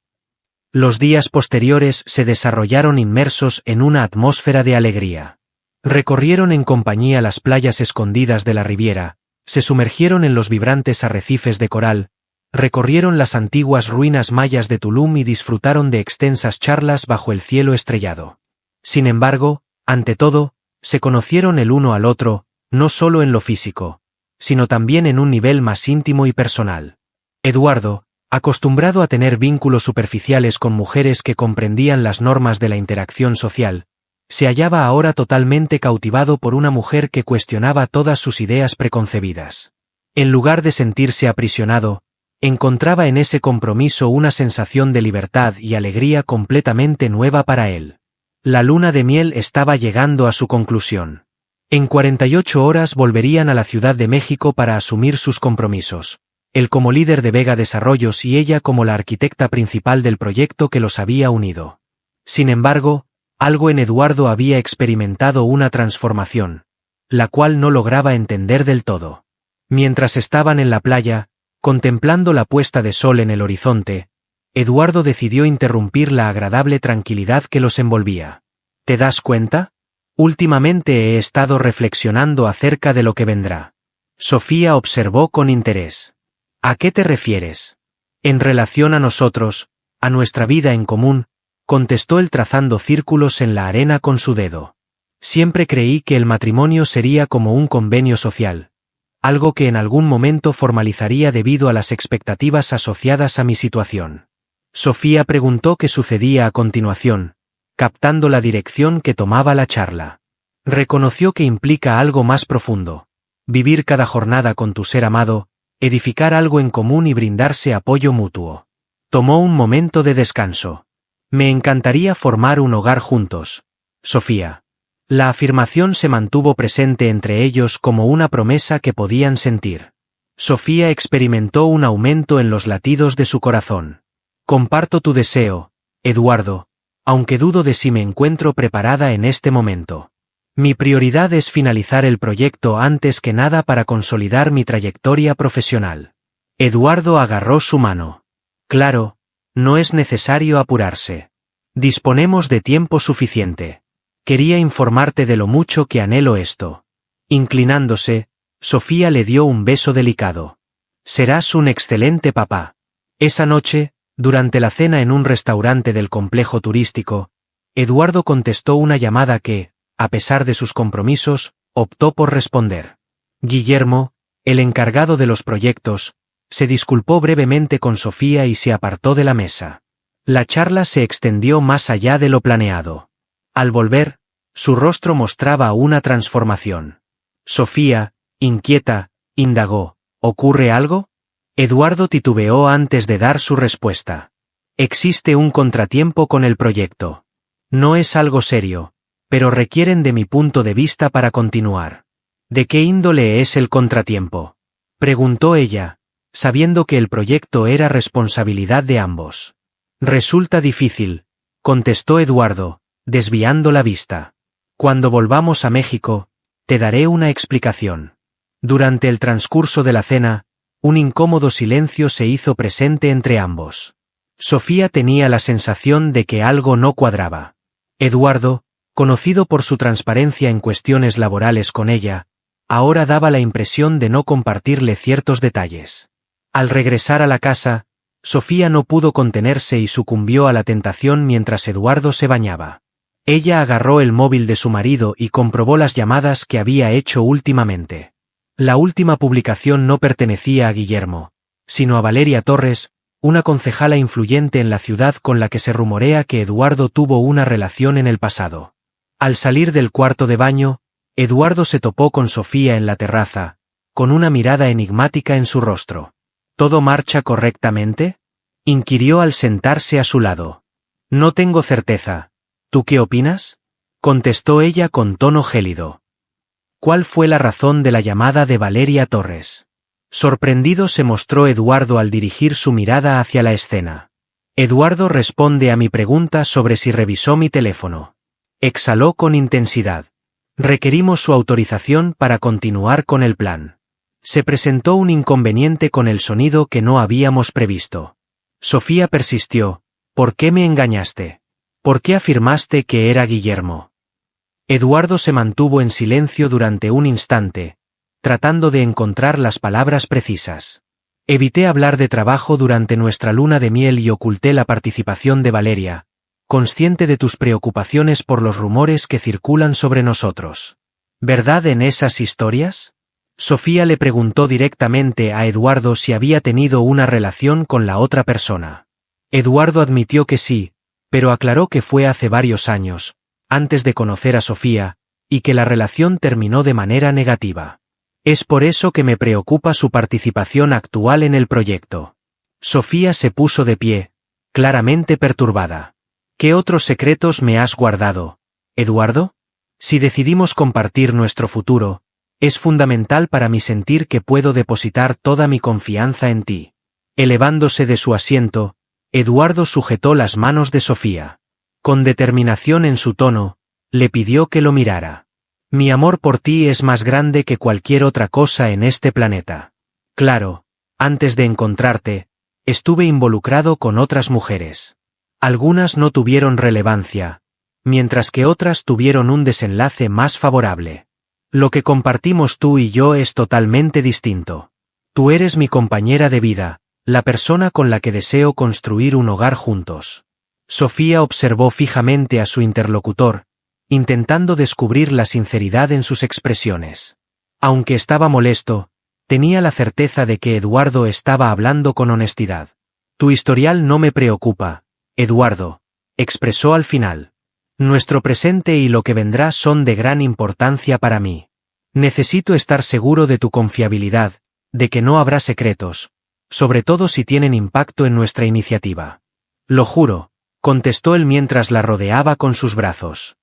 Los días posteriores se desarrollaron inmersos en una atmósfera de alegría. Recorrieron en compañía las playas escondidas de la Riviera, se sumergieron en los vibrantes arrecifes de coral, recorrieron las antiguas ruinas mayas de Tulum y disfrutaron de extensas charlas bajo el cielo estrellado. Sin embargo, ante todo, se conocieron el uno al otro, no solo en lo físico, sino también en un nivel más íntimo y personal. Eduardo, acostumbrado a tener vínculos superficiales con mujeres que comprendían las normas de la interacción social, se hallaba ahora totalmente cautivado por una mujer que cuestionaba todas sus ideas preconcebidas. En lugar de sentirse aprisionado, encontraba en ese compromiso una sensación de libertad y alegría completamente nueva para él. La luna de miel estaba llegando a su conclusión. En 48 horas volverían a la Ciudad de México para asumir sus compromisos, él como líder de Vega Desarrollos y ella como la arquitecta principal del proyecto que los había unido. Sin embargo, algo en Eduardo había experimentado una transformación, la cual no lograba entender del todo. Mientras estaban en la playa, contemplando la puesta de sol en el horizonte, Eduardo decidió interrumpir la agradable tranquilidad que los envolvía. ¿Te das cuenta? Últimamente he estado reflexionando acerca de lo que vendrá. Sofía observó con interés. ¿A qué te refieres? En relación a nosotros, a nuestra vida en común, contestó él trazando círculos en la arena con su dedo. Siempre creí que el matrimonio sería como un convenio social, algo que en algún momento formalizaría debido a las expectativas asociadas a mi situación. Sofía preguntó qué sucedía a continuación, captando la dirección que tomaba la charla. Reconoció que implica algo más profundo. Vivir cada jornada con tu ser amado, edificar algo en común y brindarse apoyo mutuo. Tomó un momento de descanso. Me encantaría formar un hogar juntos, Sofía. La afirmación se mantuvo presente entre ellos como una promesa que podían sentir. Sofía experimentó un aumento en los latidos de su corazón. Comparto tu deseo, Eduardo, aunque dudo de si me encuentro preparada en este momento. Mi prioridad es finalizar el proyecto antes que nada para consolidar mi trayectoria profesional. Eduardo agarró su mano. Claro, no es necesario apurarse. Disponemos de tiempo suficiente. Quería informarte de lo mucho que anhelo esto. Inclinándose, Sofía le dio un beso delicado. Serás un excelente papá. Esa noche, durante la cena en un restaurante del complejo turístico, Eduardo contestó una llamada que, a pesar de sus compromisos, optó por responder. Guillermo, el encargado de los proyectos, se disculpó brevemente con Sofía y se apartó de la mesa. La charla se extendió más allá de lo planeado. Al volver, su rostro mostraba una transformación. Sofía, inquieta, indagó, ¿ocurre algo? Eduardo titubeó antes de dar su respuesta. Existe un contratiempo con el proyecto. No es algo serio, pero requieren de mi punto de vista para continuar. ¿De qué índole es el contratiempo?, preguntó ella, sabiendo que el proyecto era responsabilidad de ambos. Resulta difícil, contestó Eduardo, desviando la vista. Cuando volvamos a México, te daré una explicación. Durante el transcurso de la cena, un incómodo silencio se hizo presente entre ambos. Sofía tenía la sensación de que algo no cuadraba. Eduardo, conocido por su transparencia en cuestiones laborales con ella, ahora daba la impresión de no compartirle ciertos detalles. Al regresar a la casa, Sofía no pudo contenerse y sucumbió a la tentación mientras Eduardo se bañaba. Ella agarró el móvil de su marido y comprobó las llamadas que había hecho últimamente. La última publicación no pertenecía a Guillermo, sino a Valeria Torres, una concejala influyente en la ciudad con la que se rumorea que Eduardo tuvo una relación en el pasado. Al salir del cuarto de baño, Eduardo se topó con Sofía en la terraza, con una mirada enigmática en su rostro. ¿Todo marcha correctamente?, inquirió al sentarse a su lado. No tengo certeza. ¿Tú qué opinas?, contestó ella con tono gélido. ¿Cuál fue la razón de la llamada de Valeria Torres? Sorprendido se mostró Eduardo al dirigir su mirada hacia la escena. Eduardo responde a mi pregunta sobre si revisó mi teléfono. Exhaló con intensidad. Requerimos su autorización para continuar con el plan. Se presentó un inconveniente con el sonido que no habíamos previsto. Sofía persistió. ¿Por qué me engañaste? ¿Por qué afirmaste que era Guillermo? Eduardo se mantuvo en silencio durante un instante, tratando de encontrar las palabras precisas. Evité hablar de trabajo durante nuestra luna de miel y oculté la participación de Valeria, consciente de tus preocupaciones por los rumores que circulan sobre nosotros. ¿Verdad en esas historias? Sofía le preguntó directamente a Eduardo si había tenido una relación con la otra persona. Eduardo admitió que sí, pero aclaró que fue hace varios años, antes de conocer a Sofía, y que la relación terminó de manera negativa. Es por eso que me preocupa su participación actual en el proyecto. Sofía se puso de pie, claramente perturbada. ¿Qué otros secretos me has guardado, Eduardo? Si decidimos compartir nuestro futuro, es fundamental para mí sentir que puedo depositar toda mi confianza en ti. Elevándose de su asiento, Eduardo sujetó las manos de Sofía. Con determinación en su tono, le pidió que lo mirara. Mi amor por ti es más grande que cualquier otra cosa en este planeta. Claro, antes de encontrarte, estuve involucrado con otras mujeres. Algunas no tuvieron relevancia, mientras que otras tuvieron un desenlace más favorable. Lo que compartimos tú y yo es totalmente distinto. Tú eres mi compañera de vida, la persona con la que deseo construir un hogar juntos. Sofía observó fijamente a su interlocutor, intentando descubrir la sinceridad en sus expresiones. Aunque estaba molesto, tenía la certeza de que Eduardo estaba hablando con honestidad. Tu historial no me preocupa, Eduardo, expresó al final. Nuestro presente y lo que vendrá son de gran importancia para mí. Necesito estar seguro de tu confiabilidad, de que no habrá secretos, sobre todo si tienen impacto en nuestra iniciativa. Lo juro, contestó él mientras la rodeaba con sus brazos.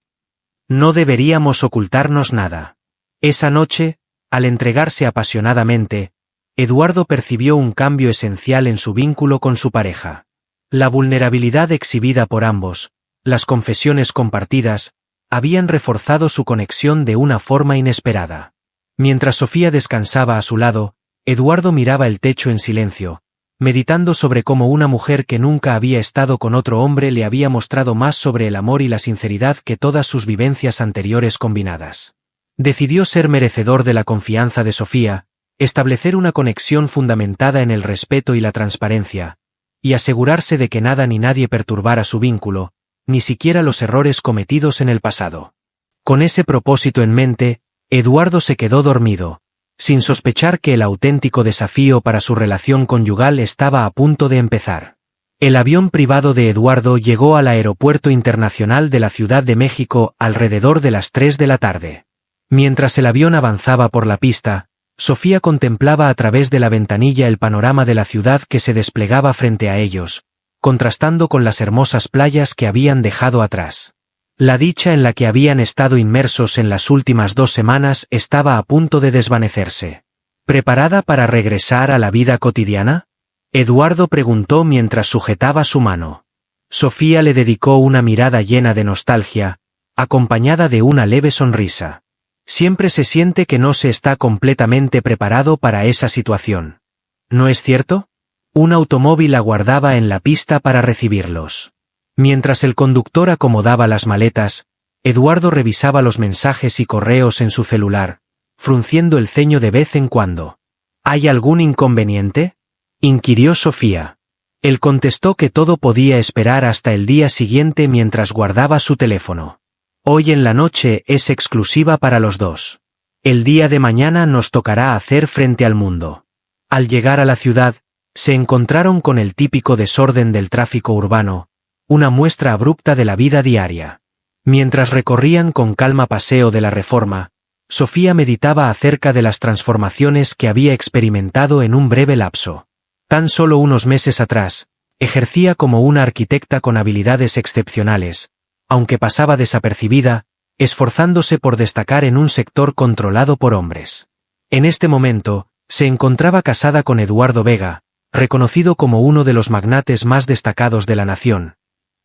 No deberíamos ocultarnos nada. Esa noche, al entregarse apasionadamente, Eduardo percibió un cambio esencial en su vínculo con su pareja. La vulnerabilidad exhibida por ambos, las confesiones compartidas, habían reforzado su conexión de una forma inesperada. Mientras Sofía descansaba a su lado, Eduardo miraba el techo en silencio, meditando sobre cómo una mujer que nunca había estado con otro hombre le había mostrado más sobre el amor y la sinceridad que todas sus vivencias anteriores combinadas. Decidió ser merecedor de la confianza de Sofía, establecer una conexión fundamentada en el respeto y la transparencia, y asegurarse de que nada ni nadie perturbara su vínculo, ni siquiera los errores cometidos en el pasado. Con ese propósito en mente, Eduardo se quedó dormido, sin sospechar que el auténtico desafío para su relación conyugal estaba a punto de empezar. El avión privado de Eduardo llegó al Aeropuerto Internacional de la Ciudad de México alrededor de las 3 de la tarde. Mientras el avión avanzaba por la pista, Sofía contemplaba a través de la ventanilla el panorama de la ciudad que se desplegaba frente a ellos, contrastando con las hermosas playas que habían dejado atrás. La dicha en la que habían estado inmersos en las últimas 2 semanas estaba a punto de desvanecerse. ¿Preparada para regresar a la vida cotidiana?, Eduardo preguntó mientras sujetaba su mano. Sofía le dedicó una mirada llena de nostalgia, acompañada de una leve sonrisa. Siempre se siente que no se está completamente preparado para esa situación. ¿No es cierto?, Un automóvil aguardaba en la pista para recibirlos. Mientras el conductor acomodaba las maletas, Eduardo revisaba los mensajes y correos en su celular, frunciendo el ceño de vez en cuando. ¿Hay algún inconveniente?, inquirió Sofía. Él contestó que todo podía esperar hasta el día siguiente mientras guardaba su teléfono. Hoy en la noche es exclusiva para los dos. El día de mañana nos tocará hacer frente al mundo. Al llegar a la ciudad, se encontraron con el típico desorden del tráfico urbano, una muestra abrupta de la vida diaria. Mientras recorrían con calma Paseo de la Reforma, Sofía meditaba acerca de las transformaciones que había experimentado en un breve lapso. Tan solo unos meses atrás, ejercía como una arquitecta con habilidades excepcionales, aunque pasaba desapercibida, esforzándose por destacar en un sector controlado por hombres. En este momento, se encontraba casada con Eduardo Vega, reconocido como uno de los magnates más destacados de la nación,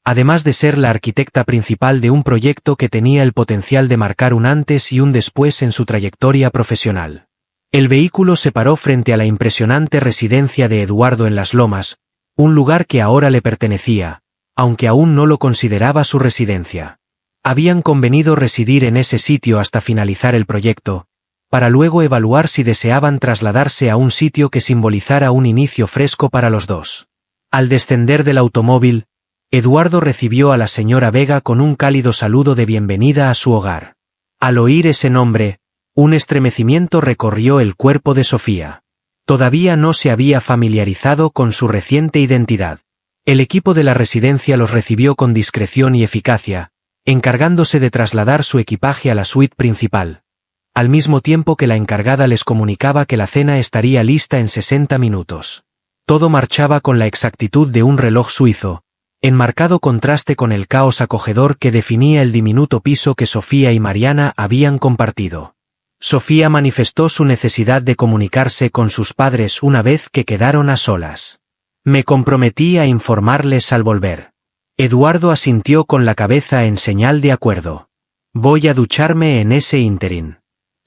además de ser la arquitecta principal de un proyecto que tenía el potencial de marcar un antes y un después en su trayectoria profesional. El vehículo se paró frente a la impresionante residencia de Eduardo en Las Lomas, un lugar que ahora le pertenecía, aunque aún no lo consideraba su residencia. Habían convenido residir en ese sitio hasta finalizar el proyecto, para luego evaluar si deseaban trasladarse a un sitio que simbolizara un inicio fresco para los dos. Al descender del automóvil, Eduardo recibió a la señora Vega con un cálido saludo de bienvenida a su hogar. Al oír ese nombre, un estremecimiento recorrió el cuerpo de Sofía. Todavía no se había familiarizado con su reciente identidad. El equipo de la residencia los recibió con discreción y eficacia, encargándose de trasladar su equipaje a la suite principal, al mismo tiempo que la encargada les comunicaba que la cena estaría lista en 60 minutos. Todo marchaba con la exactitud de un reloj suizo, en marcado contraste con el caos acogedor que definía el diminuto piso que Sofía y Mariana habían compartido. Sofía manifestó su necesidad de comunicarse con sus padres una vez que quedaron a solas. Me comprometí a informarles al volver. Eduardo asintió con la cabeza en señal de acuerdo. Voy a ducharme en ese ínterin.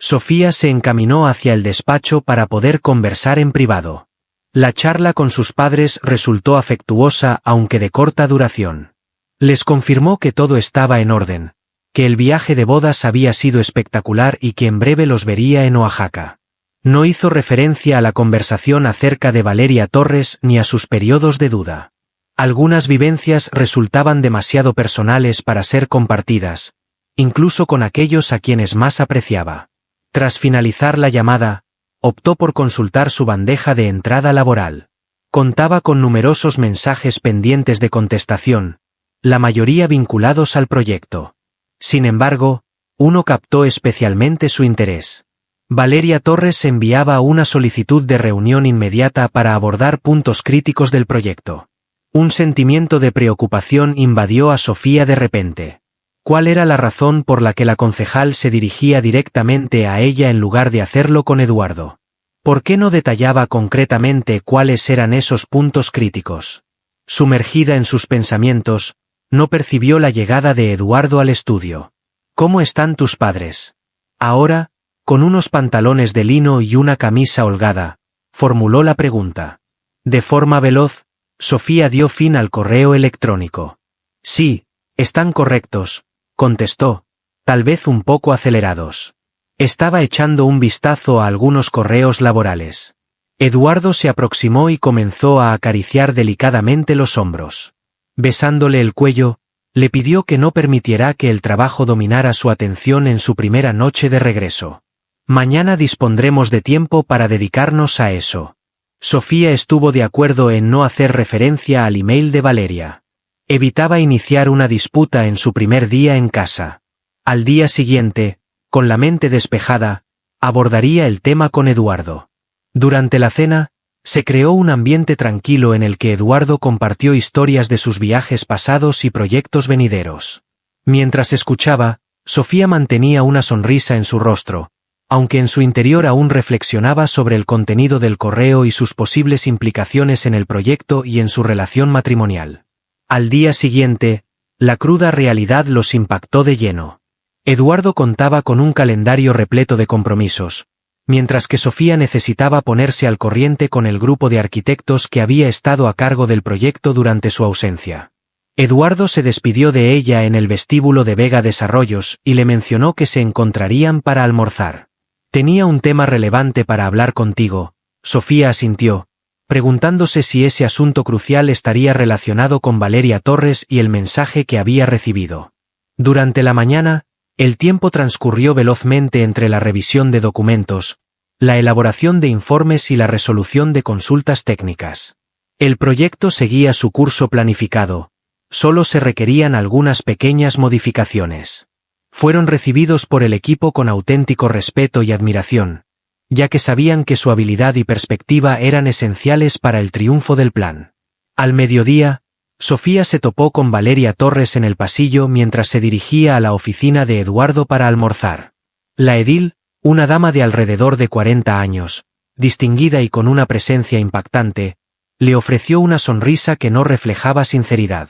Sofía se encaminó hacia el despacho para poder conversar en privado. La charla con sus padres resultó afectuosa aunque de corta duración. Les confirmó que todo estaba en orden, que el viaje de bodas había sido espectacular y que en breve los vería en Oaxaca. No hizo referencia a la conversación acerca de Valeria Torres ni a sus periodos de duda. Algunas vivencias resultaban demasiado personales para ser compartidas, incluso con aquellos a quienes más apreciaba. Tras finalizar la llamada, optó por consultar su bandeja de entrada laboral. Contaba con numerosos mensajes pendientes de contestación, la mayoría vinculados al proyecto. Sin embargo, uno captó especialmente su interés. Valeria Torres enviaba una solicitud de reunión inmediata para abordar puntos críticos del proyecto. Un sentimiento de preocupación invadió a Sofía de repente. ¿Cuál era la razón por la que la concejal se dirigía directamente a ella en lugar de hacerlo con Eduardo? ¿Por qué no detallaba concretamente cuáles eran esos puntos críticos? Sumergida en sus pensamientos, no percibió la llegada de Eduardo al estudio. ¿Cómo están tus padres? Ahora, con unos pantalones de lino y una camisa holgada, formuló la pregunta. De forma veloz, Sofía dio fin al correo electrónico. Sí, están correctos, contestó, tal vez un poco acelerados. Estaba echando un vistazo a algunos correos laborales. Eduardo se aproximó y comenzó a acariciar delicadamente los hombros. Besándole el cuello, le pidió que no permitiera que el trabajo dominara su atención en su primera noche de regreso. Mañana dispondremos de tiempo para dedicarnos a eso. Sofía estuvo de acuerdo en no hacer referencia al email de Valeria. Evitaba iniciar una disputa en su primer día en casa. Al día siguiente, con la mente despejada, abordaría el tema con Eduardo. Durante la cena, se creó un ambiente tranquilo en el que Eduardo compartió historias de sus viajes pasados y proyectos venideros. Mientras escuchaba, Sofía mantenía una sonrisa en su rostro, aunque en su interior aún reflexionaba sobre el contenido del correo y sus posibles implicaciones en el proyecto y en su relación matrimonial. Al día siguiente, la cruda realidad los impactó de lleno. Eduardo contaba con un calendario repleto de compromisos, mientras que Sofía necesitaba ponerse al corriente con el grupo de arquitectos que había estado a cargo del proyecto durante su ausencia. Eduardo se despidió de ella en el vestíbulo de Vega Desarrollos y le mencionó que se encontrarían para almorzar. «Tenía un tema relevante para hablar contigo», Sofía asintió, preguntándose si ese asunto crucial estaría relacionado con Valeria Torres y el mensaje que había recibido. Durante la mañana, el tiempo transcurrió velozmente entre la revisión de documentos, la elaboración de informes y la resolución de consultas técnicas. El proyecto seguía su curso planificado, solo se requerían algunas pequeñas modificaciones. Fueron recibidos por el equipo con auténtico respeto y admiración, ya que sabían que su habilidad y perspectiva eran esenciales para el triunfo del plan. Al mediodía, Sofía se topó con Valeria Torres en el pasillo mientras se dirigía a la oficina de Eduardo para almorzar. La edil, una dama de alrededor de 40 años, distinguida y con una presencia impactante, le ofreció una sonrisa que no reflejaba sinceridad.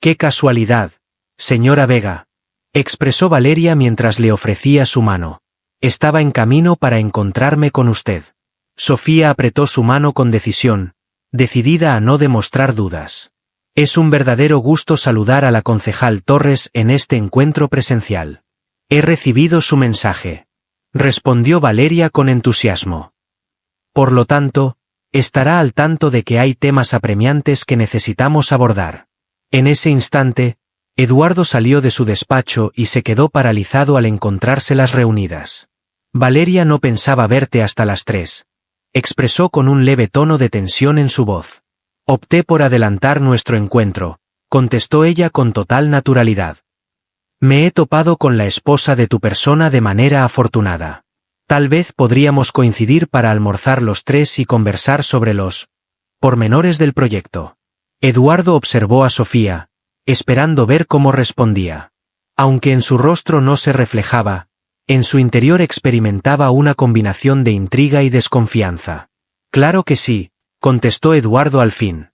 «¡Qué casualidad, señora Vega!», expresó Valeria mientras le ofrecía su mano. «Estaba en camino para encontrarme con usted». Sofía apretó su mano con decisión, decidida a no demostrar dudas. «Es un verdadero gusto saludar a la concejal Torres en este encuentro presencial. He recibido su mensaje», respondió Valeria con entusiasmo. «Por lo tanto, estará al tanto de que hay temas apremiantes que necesitamos abordar». En ese instante, Eduardo salió de su despacho y se quedó paralizado al encontrárselas reunidas. «Valeria no pensaba verte hasta las 3», expresó con un leve tono de tensión en su voz. «Opté por adelantar nuestro encuentro», contestó ella con total naturalidad. «Me he topado con la esposa de tu persona de manera afortunada. Tal vez podríamos coincidir para almorzar los tres y conversar sobre los pormenores del proyecto». Eduardo observó a Sofía, esperando ver cómo respondía. Aunque en su rostro no se reflejaba, en su interior experimentaba una combinación de intriga y desconfianza. «Claro que sí», contestó Eduardo al fin.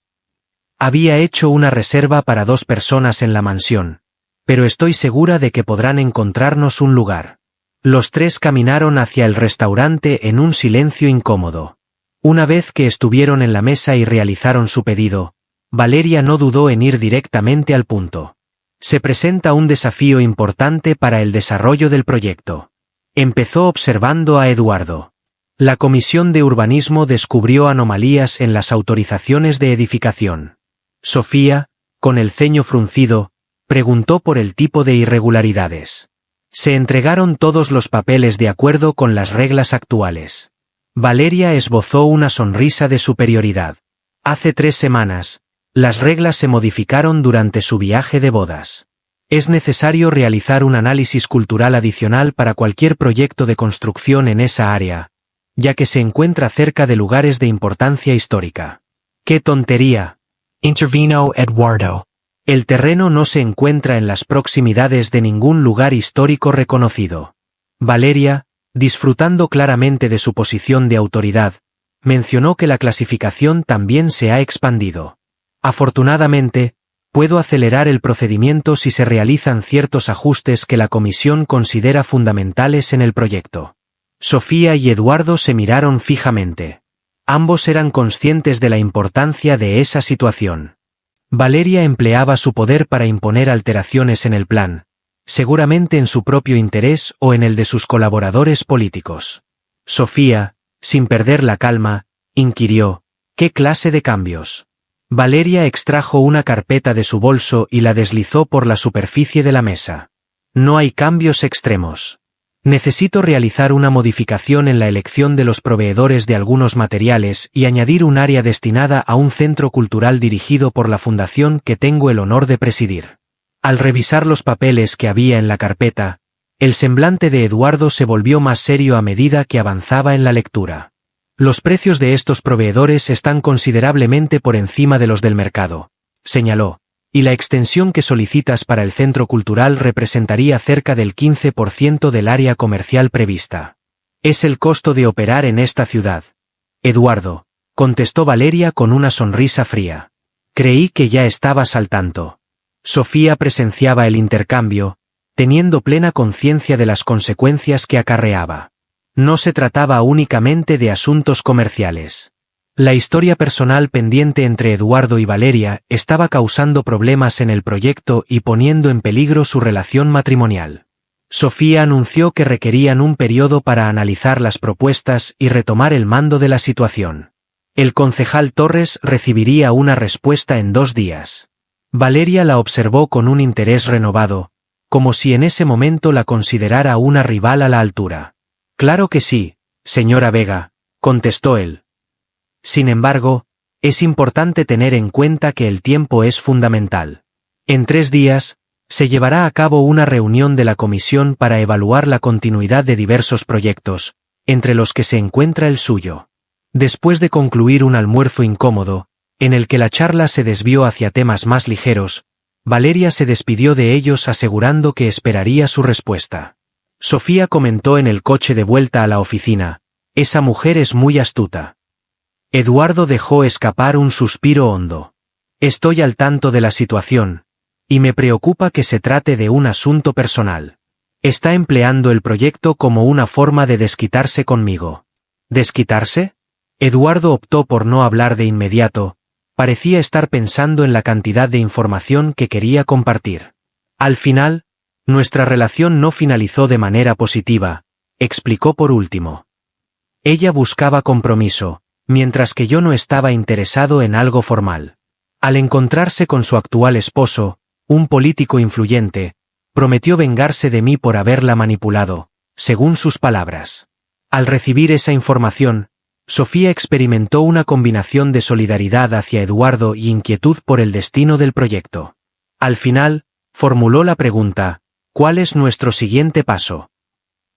«Había hecho una reserva para 2 personas en la mansión, pero estoy segura de que podrán encontrarnos un lugar». Los tres caminaron hacia el restaurante en un silencio incómodo. Una vez que estuvieron en la mesa y realizaron su pedido, Valeria no dudó en ir directamente al punto. «Se presenta un desafío importante para el desarrollo del proyecto», empezó observando a Eduardo. «La Comisión de Urbanismo descubrió anomalías en las autorizaciones de edificación». Sofía, con el ceño fruncido, preguntó por el tipo de irregularidades. «Se entregaron todos los papeles de acuerdo con las reglas actuales». Valeria esbozó una sonrisa de superioridad. «Hace 3 semanas, las reglas se modificaron durante su viaje de bodas. Es necesario realizar un análisis cultural adicional para cualquier proyecto de construcción en esa área, ya que se encuentra cerca de lugares de importancia histórica». «¡Qué tontería!», intervino Eduardo. «El terreno no se encuentra en las proximidades de ningún lugar histórico reconocido». Valeria, disfrutando claramente de su posición de autoridad, mencionó que la clasificación también se ha expandido. «Afortunadamente, puedo acelerar el procedimiento si se realizan ciertos ajustes que la comisión considera fundamentales en el proyecto». Sofía y Eduardo se miraron fijamente. Ambos eran conscientes de la importancia de esa situación. Valeria empleaba su poder para imponer alteraciones en el plan, seguramente en su propio interés o en el de sus colaboradores políticos. Sofía, sin perder la calma, inquirió: «¿Qué clase de cambios?». Valeria extrajo una carpeta de su bolso y la deslizó por la superficie de la mesa. «No hay cambios extremos. Necesito realizar una modificación en la elección de los proveedores de algunos materiales y añadir un área destinada a un centro cultural dirigido por la fundación que tengo el honor de presidir». Al revisar los papeles que había en la carpeta, el semblante de Eduardo se volvió más serio a medida que avanzaba en la lectura. «Los precios de estos proveedores están considerablemente por encima de los del mercado», señaló, «y la extensión que solicitas para el centro cultural representaría cerca del 15% del área comercial prevista. Es el costo de operar en esta ciudad». «Eduardo», contestó Valeria con una sonrisa fría. «Creí que ya estabas al tanto». Sofía presenciaba el intercambio, teniendo plena conciencia de las consecuencias que acarreaba. No se trataba únicamente de asuntos comerciales. La historia personal pendiente entre Eduardo y Valeria estaba causando problemas en el proyecto y poniendo en peligro su relación matrimonial. Sofía anunció que requerían un periodo para analizar las propuestas y retomar el mando de la situación. El concejal Torres recibiría una respuesta en 2 días. Valeria la observó con un interés renovado, como si en ese momento la considerara una rival a la altura. «Claro que sí, señora Vega», contestó él. Sin embargo, es importante tener en cuenta que el tiempo es fundamental. En 3 días, se llevará a cabo una reunión de la comisión para evaluar la continuidad de diversos proyectos, entre los que se encuentra el suyo. Después de concluir un almuerzo incómodo, en el que la charla se desvió hacia temas más ligeros, Valeria se despidió de ellos asegurando que esperaría su respuesta. Sofía comentó en el coche de vuelta a la oficina: «Esa mujer es muy astuta». Eduardo dejó escapar un suspiro hondo. «Estoy al tanto de la situación, y me preocupa que se trate de un asunto personal. Está empleando el proyecto como una forma de desquitarse conmigo». ¿Desquitarse? Eduardo optó por no hablar de inmediato. Parecía estar pensando en la cantidad de información que quería compartir. «Al final, nuestra relación no finalizó de manera positiva», explicó por último. «Ella buscaba compromiso, mientras que yo no estaba interesado en algo formal. Al encontrarse con su actual esposo, un político influyente, prometió vengarse de mí por haberla manipulado, según sus palabras. Al recibir esa información, Sofía experimentó una combinación de solidaridad hacia Eduardo y inquietud por el destino del proyecto. Al final, formuló la pregunta: «¿Cuál es nuestro siguiente paso?».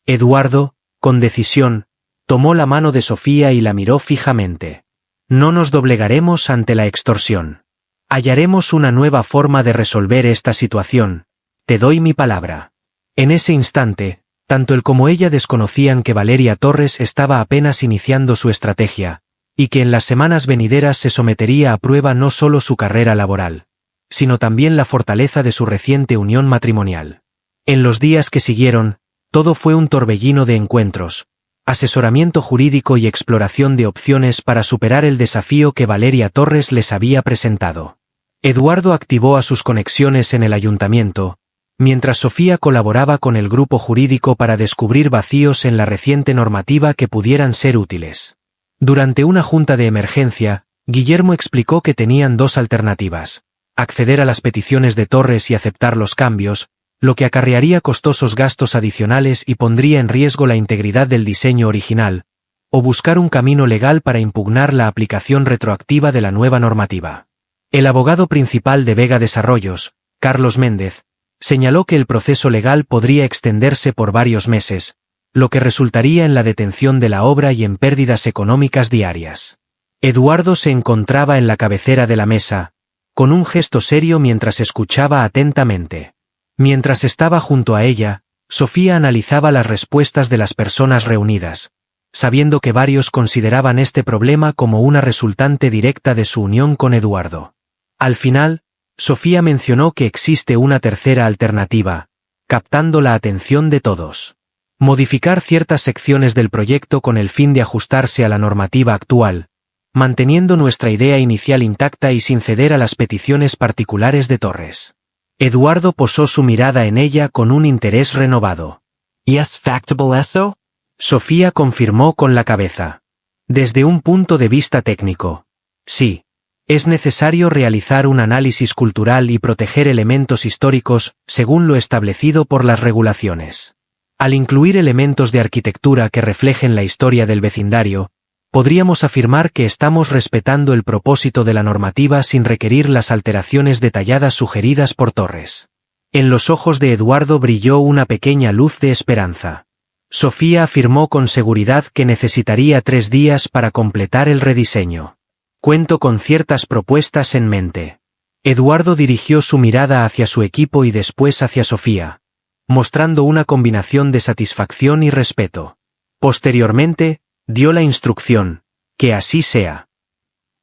Eduardo, con decisión, tomó la mano de Sofía y la miró fijamente. «No nos doblegaremos ante la extorsión. Hallaremos una nueva forma de resolver esta situación, te doy mi palabra». En ese instante, tanto él como ella desconocían que Valeria Torres estaba apenas iniciando su estrategia, y que en las semanas venideras se sometería a prueba no solo su carrera laboral, sino también la fortaleza de su reciente unión matrimonial. En los días que siguieron, todo fue un torbellino de encuentros, asesoramiento jurídico y exploración de opciones para superar el desafío que Valeria Torres les había presentado. Eduardo activó a sus conexiones en el ayuntamiento, mientras Sofía colaboraba con el grupo jurídico para descubrir vacíos en la reciente normativa que pudieran ser útiles. Durante una junta de emergencia, Guillermo explicó que tenían 2 alternativas: acceder a las peticiones de Torres y aceptar los cambios, lo que acarrearía costosos gastos adicionales y pondría en riesgo la integridad del diseño original, o buscar un camino legal para impugnar la aplicación retroactiva de la nueva normativa. El abogado principal de Vega Desarrollos, Carlos Méndez, señaló que el proceso legal podría extenderse por varios meses, lo que resultaría en la detención de la obra y en pérdidas económicas diarias. Eduardo se encontraba en la cabecera de la mesa, con un gesto serio mientras escuchaba atentamente. Mientras estaba junto a ella, Sofía analizaba las respuestas de las personas reunidas, sabiendo que varios consideraban este problema como una resultante directa de su unión con Eduardo. Al final, Sofía mencionó que existe una tercera alternativa, captando la atención de todos: modificar ciertas secciones del proyecto con el fin de ajustarse a la normativa actual, manteniendo nuestra idea inicial intacta y sin ceder a las peticiones particulares de Torres. Eduardo posó su mirada en ella con un interés renovado. ¿Y es factible eso? Sofía confirmó con la cabeza. Desde un punto de vista técnico, sí. Es necesario realizar un análisis cultural y proteger elementos históricos según lo establecido por las regulaciones. Al incluir elementos de arquitectura que reflejen la historia del vecindario, podríamos afirmar que estamos respetando el propósito de la normativa sin requerir las alteraciones detalladas sugeridas por Torres. En los ojos de Eduardo brilló una pequeña luz de esperanza. Sofía afirmó con seguridad que necesitaría 3 días para completar el rediseño. Cuento con ciertas propuestas en mente. Eduardo dirigió su mirada hacia su equipo y después hacia Sofía, mostrando una combinación de satisfacción y respeto. Posteriormente, dio la instrucción: que así sea.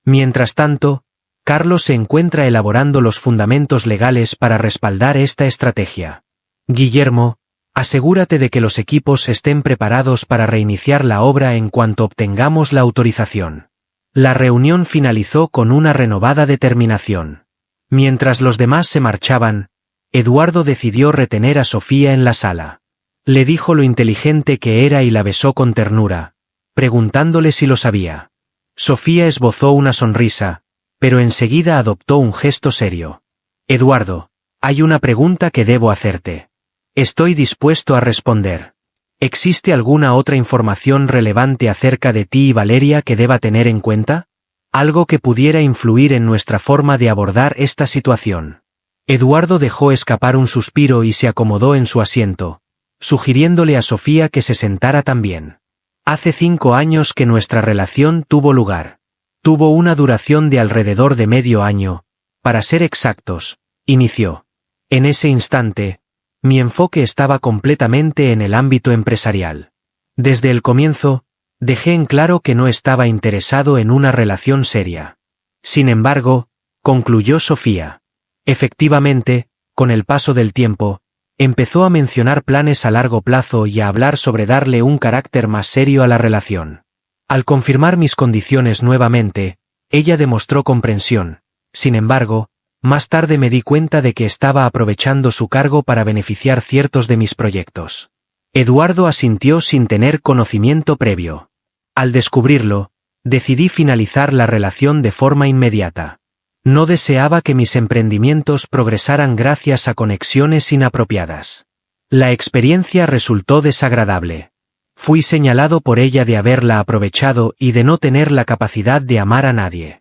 Mientras tanto, Carlos se encuentra elaborando los fundamentos legales para respaldar esta estrategia. Guillermo, Asegúrate de que los equipos estén preparados para reiniciar la obra en cuanto obtengamos la autorización. La reunión finalizó con una renovada determinación. Mientras los demás se marchaban, Eduardo decidió retener a Sofía en la sala. Le dijo lo inteligente que era y la besó con ternura, preguntándole si lo sabía. Sofía esbozó una sonrisa, pero enseguida adoptó un gesto serio. Eduardo, hay una pregunta que debo hacerte. Estoy dispuesto a responder. ¿Existe alguna otra información relevante acerca de ti y Valeria que deba tener en cuenta? Algo que pudiera influir en nuestra forma de abordar esta situación. Eduardo dejó escapar un suspiro y se acomodó en su asiento, sugiriéndole a Sofía que se sentara también. Hace 5 años que nuestra relación tuvo lugar. Tuvo una duración de alrededor de medio año, para ser exactos, inició. En ese instante, mi enfoque estaba completamente en el ámbito empresarial. Desde el comienzo, dejé en claro que no estaba interesado en una relación seria. Sin embargo, concluyó Sofía. Efectivamente, con el paso del tiempo, empezó a mencionar planes a largo plazo y a hablar sobre darle un carácter más serio a la relación. Al confirmar mis condiciones nuevamente, ella demostró comprensión. Sin embargo, más tarde me di cuenta de que estaba aprovechando su cargo para beneficiar ciertos de mis proyectos. Eduardo asintió sin tener conocimiento previo. Al descubrirlo, decidí finalizar la relación de forma inmediata. No deseaba que mis emprendimientos progresaran gracias a conexiones inapropiadas. La experiencia resultó desagradable. Fui señalado por ella de haberla aprovechado y de no tener la capacidad de amar a nadie.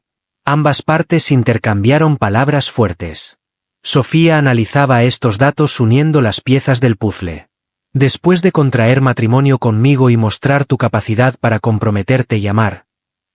Ambas partes intercambiaron palabras fuertes. Sofía analizaba estos datos uniendo las piezas del puzzle. Después de contraer matrimonio conmigo y mostrar tu capacidad para comprometerte y amar,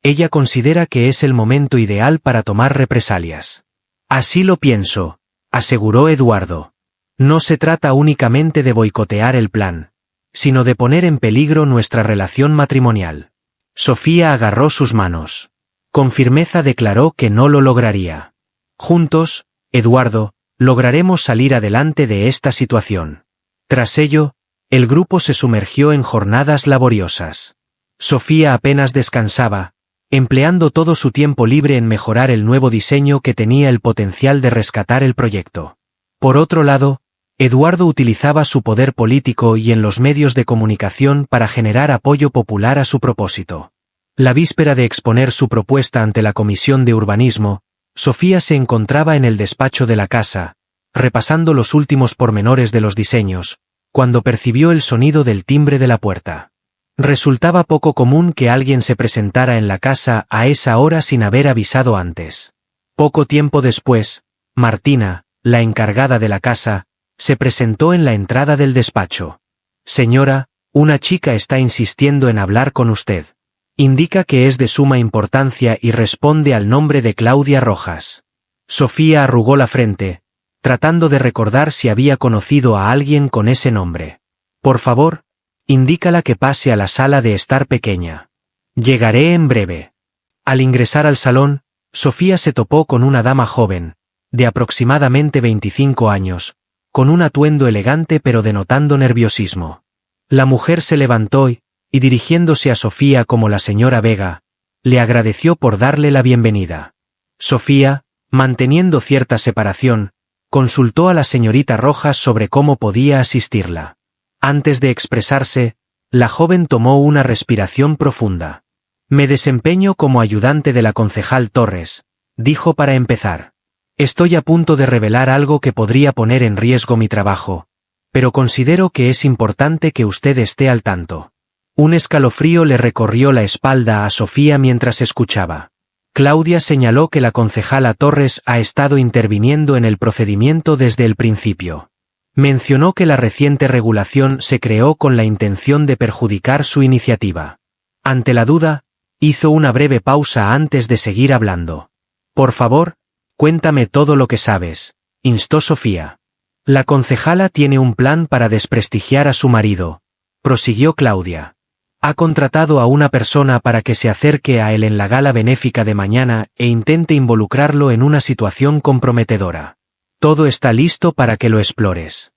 ella considera que es el momento ideal para tomar represalias. Así lo pienso, aseguró Eduardo. No se trata únicamente de boicotear el plan, sino de poner en peligro nuestra relación matrimonial. Sofía agarró sus manos. Con firmeza declaró que no lo lograría. Juntos, Eduardo, lograremos salir adelante de esta situación. Tras ello, el grupo se sumergió en jornadas laboriosas. Sofía apenas descansaba, empleando todo su tiempo libre en mejorar el nuevo diseño que tenía el potencial de rescatar el proyecto. Por otro lado, Eduardo utilizaba su poder político y en los medios de comunicación para generar apoyo popular a su propósito. La víspera de exponer su propuesta ante la Comisión de Urbanismo, Sofía se encontraba en el despacho de la casa, repasando los últimos pormenores de los diseños, cuando percibió el sonido del timbre de la puerta. Resultaba poco común que alguien se presentara en la casa a esa hora sin haber avisado antes. Poco tiempo después, Martina, la encargada de la casa, se presentó en la entrada del despacho. Señora, una chica está insistiendo en hablar con usted. Indica que es de suma importancia y responde al nombre de Claudia Rojas. Sofía arrugó la frente, tratando de recordar si había conocido a alguien con ese nombre. Por favor, indícala que pase a la sala de estar pequeña. Llegaré en breve. Al ingresar al salón, Sofía se topó con una dama joven, de aproximadamente 25 años, con un atuendo elegante pero denotando nerviosismo. La mujer se levantó y, dirigiéndose a Sofía como la señora Vega, le agradeció por darle la bienvenida. Sofía, manteniendo cierta separación, consultó a la señorita Rojas sobre cómo podía asistirla. Antes de expresarse, la joven tomó una respiración profunda. Me desempeño como ayudante de la concejal Torres, dijo para empezar. Estoy a punto de revelar algo que podría poner en riesgo mi trabajo, pero considero que es importante que usted esté al tanto. Un escalofrío le recorrió la espalda a Sofía mientras escuchaba. Claudia señaló que la concejala Torres ha estado interviniendo en el procedimiento desde el principio. Mencionó que la reciente regulación se creó con la intención de perjudicar su iniciativa. Ante la duda, hizo una breve pausa antes de seguir hablando. Por favor, cuéntame todo lo que sabes, instó Sofía. La concejala tiene un plan para desprestigiar a su marido, prosiguió Claudia. Ha contratado a una persona para que se acerque a él en la gala benéfica de mañana e intente involucrarlo en una situación comprometedora. Todo está listo para que lo explores.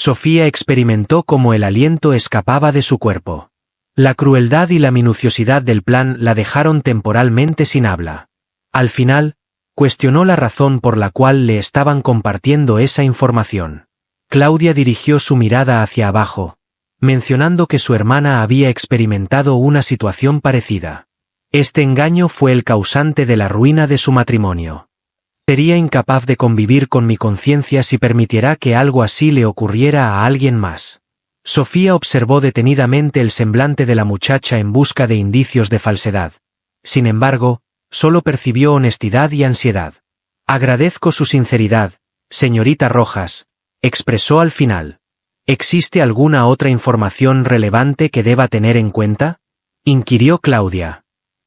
Sofía experimentó cómo el aliento escapaba de su cuerpo. La crueldad y la minuciosidad del plan la dejaron temporalmente sin habla. Al final, cuestionó la razón por la cual le estaban compartiendo esa información. Claudia dirigió su mirada hacia abajo, mencionando que su hermana había experimentado una situación parecida. Este engaño fue el causante de la ruina de su matrimonio. Sería incapaz de convivir con mi conciencia si permitiera que algo así le ocurriera a alguien más. Sofía observó detenidamente el semblante de la muchacha en busca de indicios de falsedad. Sin embargo, solo percibió honestidad y ansiedad. Agradezco su sinceridad, señorita Rojas, expresó al final. ¿Existe alguna otra información relevante que deba tener en cuenta?, inquirió Claudia.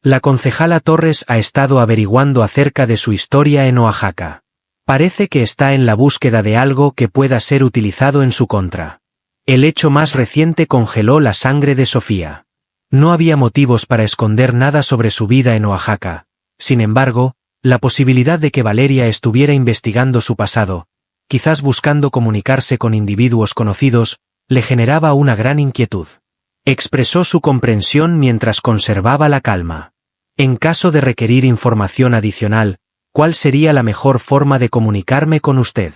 La concejala Torres ha estado averiguando acerca de su historia en Oaxaca. Parece que está en la búsqueda de algo que pueda ser utilizado en su contra. El hecho más reciente congeló la sangre de Sofía. No había motivos para esconder nada sobre su vida en Oaxaca. Sin embargo, la posibilidad de que Valeria estuviera investigando su pasado, quizás buscando comunicarse con individuos conocidos, le generaba una gran inquietud. Expresó su comprensión mientras conservaba la calma. En caso de requerir información adicional, ¿cuál sería la mejor forma de comunicarme con usted?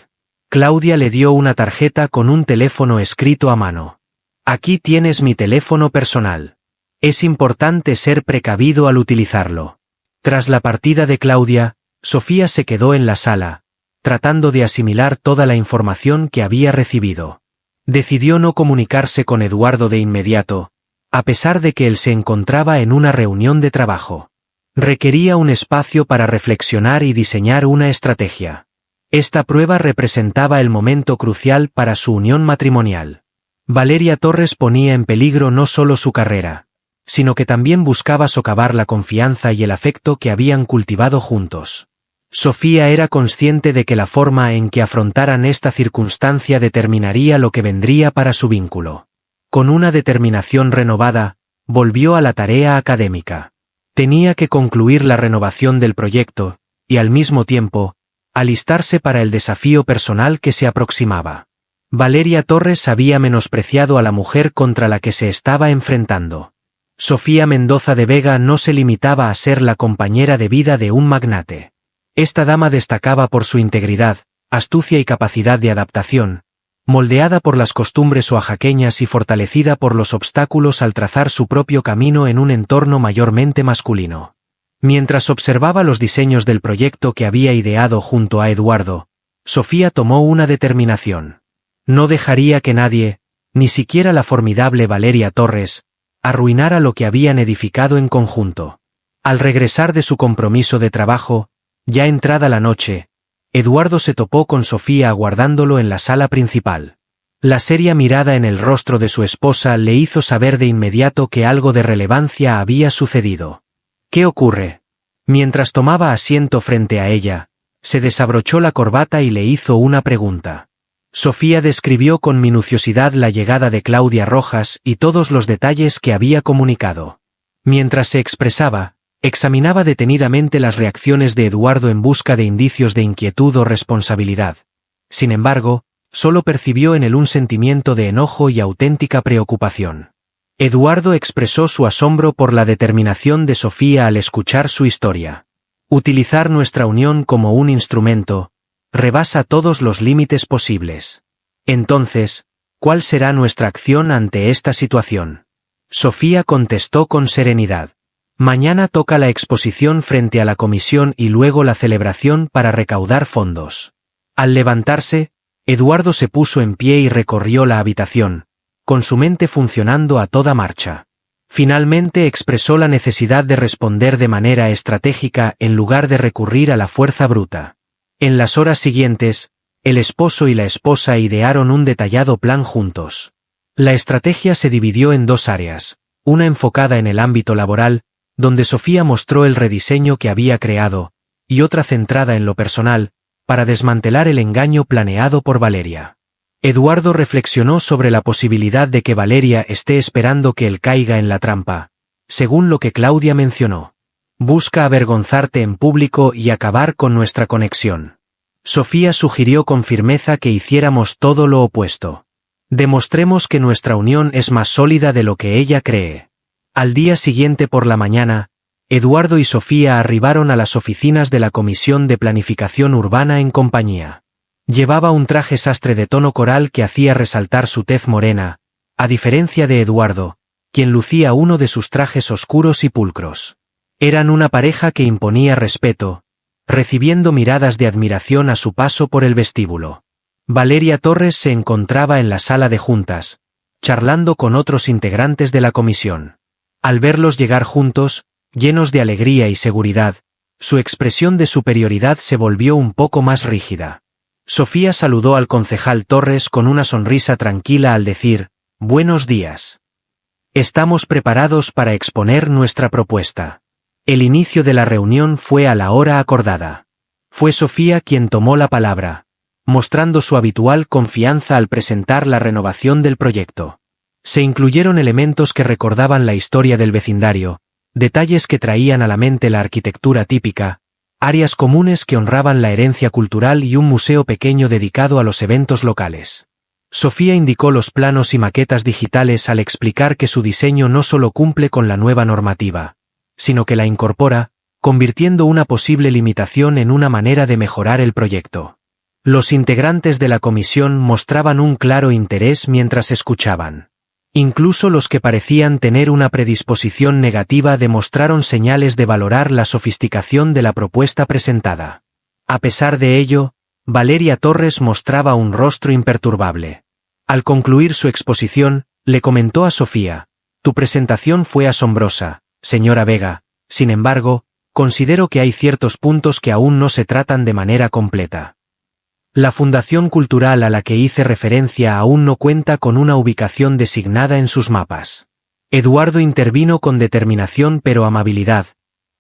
Claudia le dio una tarjeta con un teléfono escrito a mano. Aquí tienes mi teléfono personal. Es importante ser precavido al utilizarlo. Tras la partida de Claudia, Sofía se quedó en la sala, tratando de asimilar toda la información que había recibido. Decidió no comunicarse con Eduardo de inmediato, a pesar de que él se encontraba en una reunión de trabajo. Requería un espacio para reflexionar y diseñar una estrategia. Esta prueba representaba el momento crucial para su unión matrimonial. Valeria Torres ponía en peligro no solo su carrera, sino que también buscaba socavar la confianza y el afecto que habían cultivado juntos. Sofía era consciente de que la forma en que afrontaran esta circunstancia determinaría lo que vendría para su vínculo. Con una determinación renovada, volvió a la tarea académica. Tenía que concluir la renovación del proyecto, y al mismo tiempo, alistarse para el desafío personal que se aproximaba. Valeria Torres había menospreciado a la mujer contra la que se estaba enfrentando. Sofía Mendoza de Vega no se limitaba a ser la compañera de vida de un magnate. Esta dama destacaba por su integridad, astucia y capacidad de adaptación, moldeada por las costumbres oaxaqueñas y fortalecida por los obstáculos al trazar su propio camino en un entorno mayormente masculino. Mientras observaba los diseños del proyecto que había ideado junto a Eduardo, Sofía tomó una determinación. No dejaría que nadie, ni siquiera la formidable Valeria Torres, arruinara lo que habían edificado en conjunto. Al regresar de su compromiso de trabajo, ya entrada la noche, Eduardo se topó con Sofía aguardándolo en la sala principal. La seria mirada en el rostro de su esposa le hizo saber de inmediato que algo de relevancia había sucedido. ¿Qué ocurre? Mientras tomaba asiento frente a ella, se desabrochó la corbata y le hizo una pregunta. Sofía describió con minuciosidad la llegada de Claudia Rojas y todos los detalles que había comunicado. Mientras se expresaba, examinaba detenidamente las reacciones de Eduardo en busca de indicios de inquietud o responsabilidad. Sin embargo, solo percibió en él un sentimiento de enojo y auténtica preocupación. Eduardo expresó su asombro por la determinación de Sofía al escuchar su historia. Utilizar nuestra unión como un instrumento rebasa todos los límites posibles. Entonces, ¿cuál será nuestra acción ante esta situación? Sofía contestó con serenidad. Mañana toca la exposición frente a la comisión y luego la celebración para recaudar fondos. Al levantarse, Eduardo se puso en pie y recorrió la habitación, con su mente funcionando a toda marcha. Finalmente expresó la necesidad de responder de manera estratégica en lugar de recurrir a la fuerza bruta. En las horas siguientes, el esposo y la esposa idearon un detallado plan juntos. La estrategia se dividió en dos áreas, una enfocada en el ámbito laboral, donde Sofía mostró el rediseño que había creado, y otra centrada en lo personal, para desmantelar el engaño planeado por Valeria. Eduardo reflexionó sobre la posibilidad de que Valeria esté esperando que él caiga en la trampa, según lo que Claudia mencionó. Busca avergonzarte en público y acabar con nuestra conexión. Sofía sugirió con firmeza que hiciéramos todo lo opuesto. Demostremos que nuestra unión es más sólida de lo que ella cree. Al día siguiente por la mañana, Eduardo y Sofía arribaron a las oficinas de la Comisión de Planificación Urbana en compañía. Llevaba un traje sastre de tono coral que hacía resaltar su tez morena, a diferencia de Eduardo, quien lucía uno de sus trajes oscuros y pulcros. Eran una pareja que imponía respeto, recibiendo miradas de admiración a su paso por el vestíbulo. Valeria Torres se encontraba en la sala de juntas, charlando con otros integrantes de la comisión. Al verlos llegar juntos, llenos de alegría y seguridad, su expresión de superioridad se volvió un poco más rígida. Sofía saludó al concejal Torres con una sonrisa tranquila al decir, «Buenos días. Estamos preparados para exponer nuestra propuesta». El inicio de la reunión fue a la hora acordada. Fue Sofía quien tomó la palabra, mostrando su habitual confianza al presentar la renovación del proyecto. Se incluyeron elementos que recordaban la historia del vecindario, detalles que traían a la mente la arquitectura típica, áreas comunes que honraban la herencia cultural y un museo pequeño dedicado a los eventos locales. Sofía indicó los planos y maquetas digitales al explicar que su diseño no solo cumple con la nueva normativa, sino que la incorpora, convirtiendo una posible limitación en una manera de mejorar el proyecto. Los integrantes de la comisión mostraban un claro interés mientras escuchaban. Incluso los que parecían tener una predisposición negativa demostraron señales de valorar la sofisticación de la propuesta presentada. A pesar de ello, Valeria Torres mostraba un rostro imperturbable. Al concluir su exposición, le comentó a Sofía, «Tu presentación fue asombrosa, señora Vega, sin embargo, considero que hay ciertos puntos que aún no se tratan de manera completa. La fundación cultural a la que hice referencia aún no cuenta con una ubicación designada en sus mapas». Eduardo intervino con determinación pero amabilidad,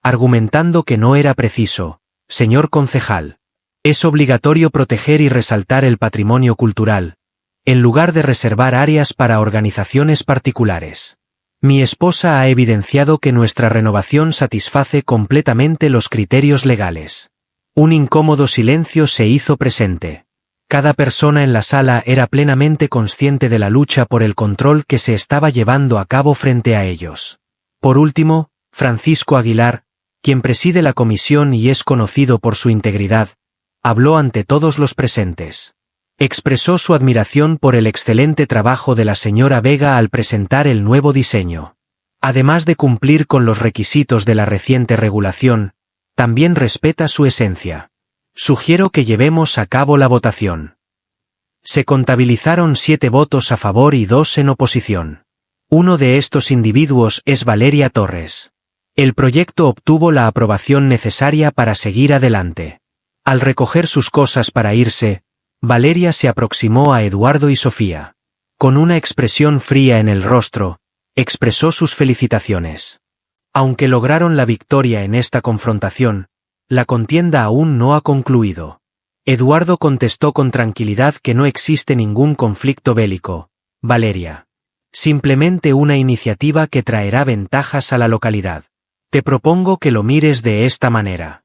argumentando que no era preciso, «Señor concejal, es obligatorio proteger y resaltar el patrimonio cultural, en lugar de reservar áreas para organizaciones particulares. Mi esposa ha evidenciado que nuestra renovación satisface completamente los criterios legales». Un incómodo silencio se hizo presente. Cada persona en la sala era plenamente consciente de la lucha por el control que se estaba llevando a cabo frente a ellos. Por último, Francisco Aguilar, quien preside la comisión y es conocido por su integridad, habló ante todos los presentes. Expresó su admiración por el excelente trabajo de la señora Vega al presentar el nuevo diseño. Además de cumplir con los requisitos de la reciente regulación, también respeta su esencia. Sugiero que llevemos a cabo la votación. Se contabilizaron 7 votos a favor y 2 en oposición. Uno de estos individuos es Valeria Torres. El proyecto obtuvo la aprobación necesaria para seguir adelante. Al recoger sus cosas para irse, Valeria se aproximó a Eduardo y Sofía. Con una expresión fría en el rostro, expresó sus felicitaciones. Aunque lograron la victoria en esta confrontación, la contienda aún no ha concluido. Eduardo contestó con tranquilidad que no existe ningún conflicto bélico, Valeria. Simplemente una iniciativa que traerá ventajas a la localidad. Te propongo que lo mires de esta manera.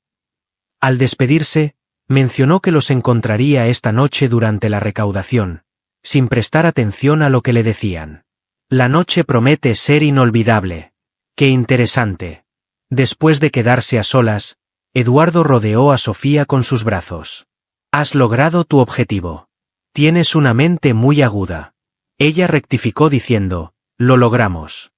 Al despedirse, mencionó que los encontraría esta noche durante la recaudación, sin prestar atención a lo que le decían. La noche promete ser inolvidable. ¡Qué interesante! Después de quedarse a solas, Eduardo rodeó a Sofía con sus brazos. Has logrado tu objetivo. Tienes una mente muy aguda. Ella rectificó diciendo, lo logramos.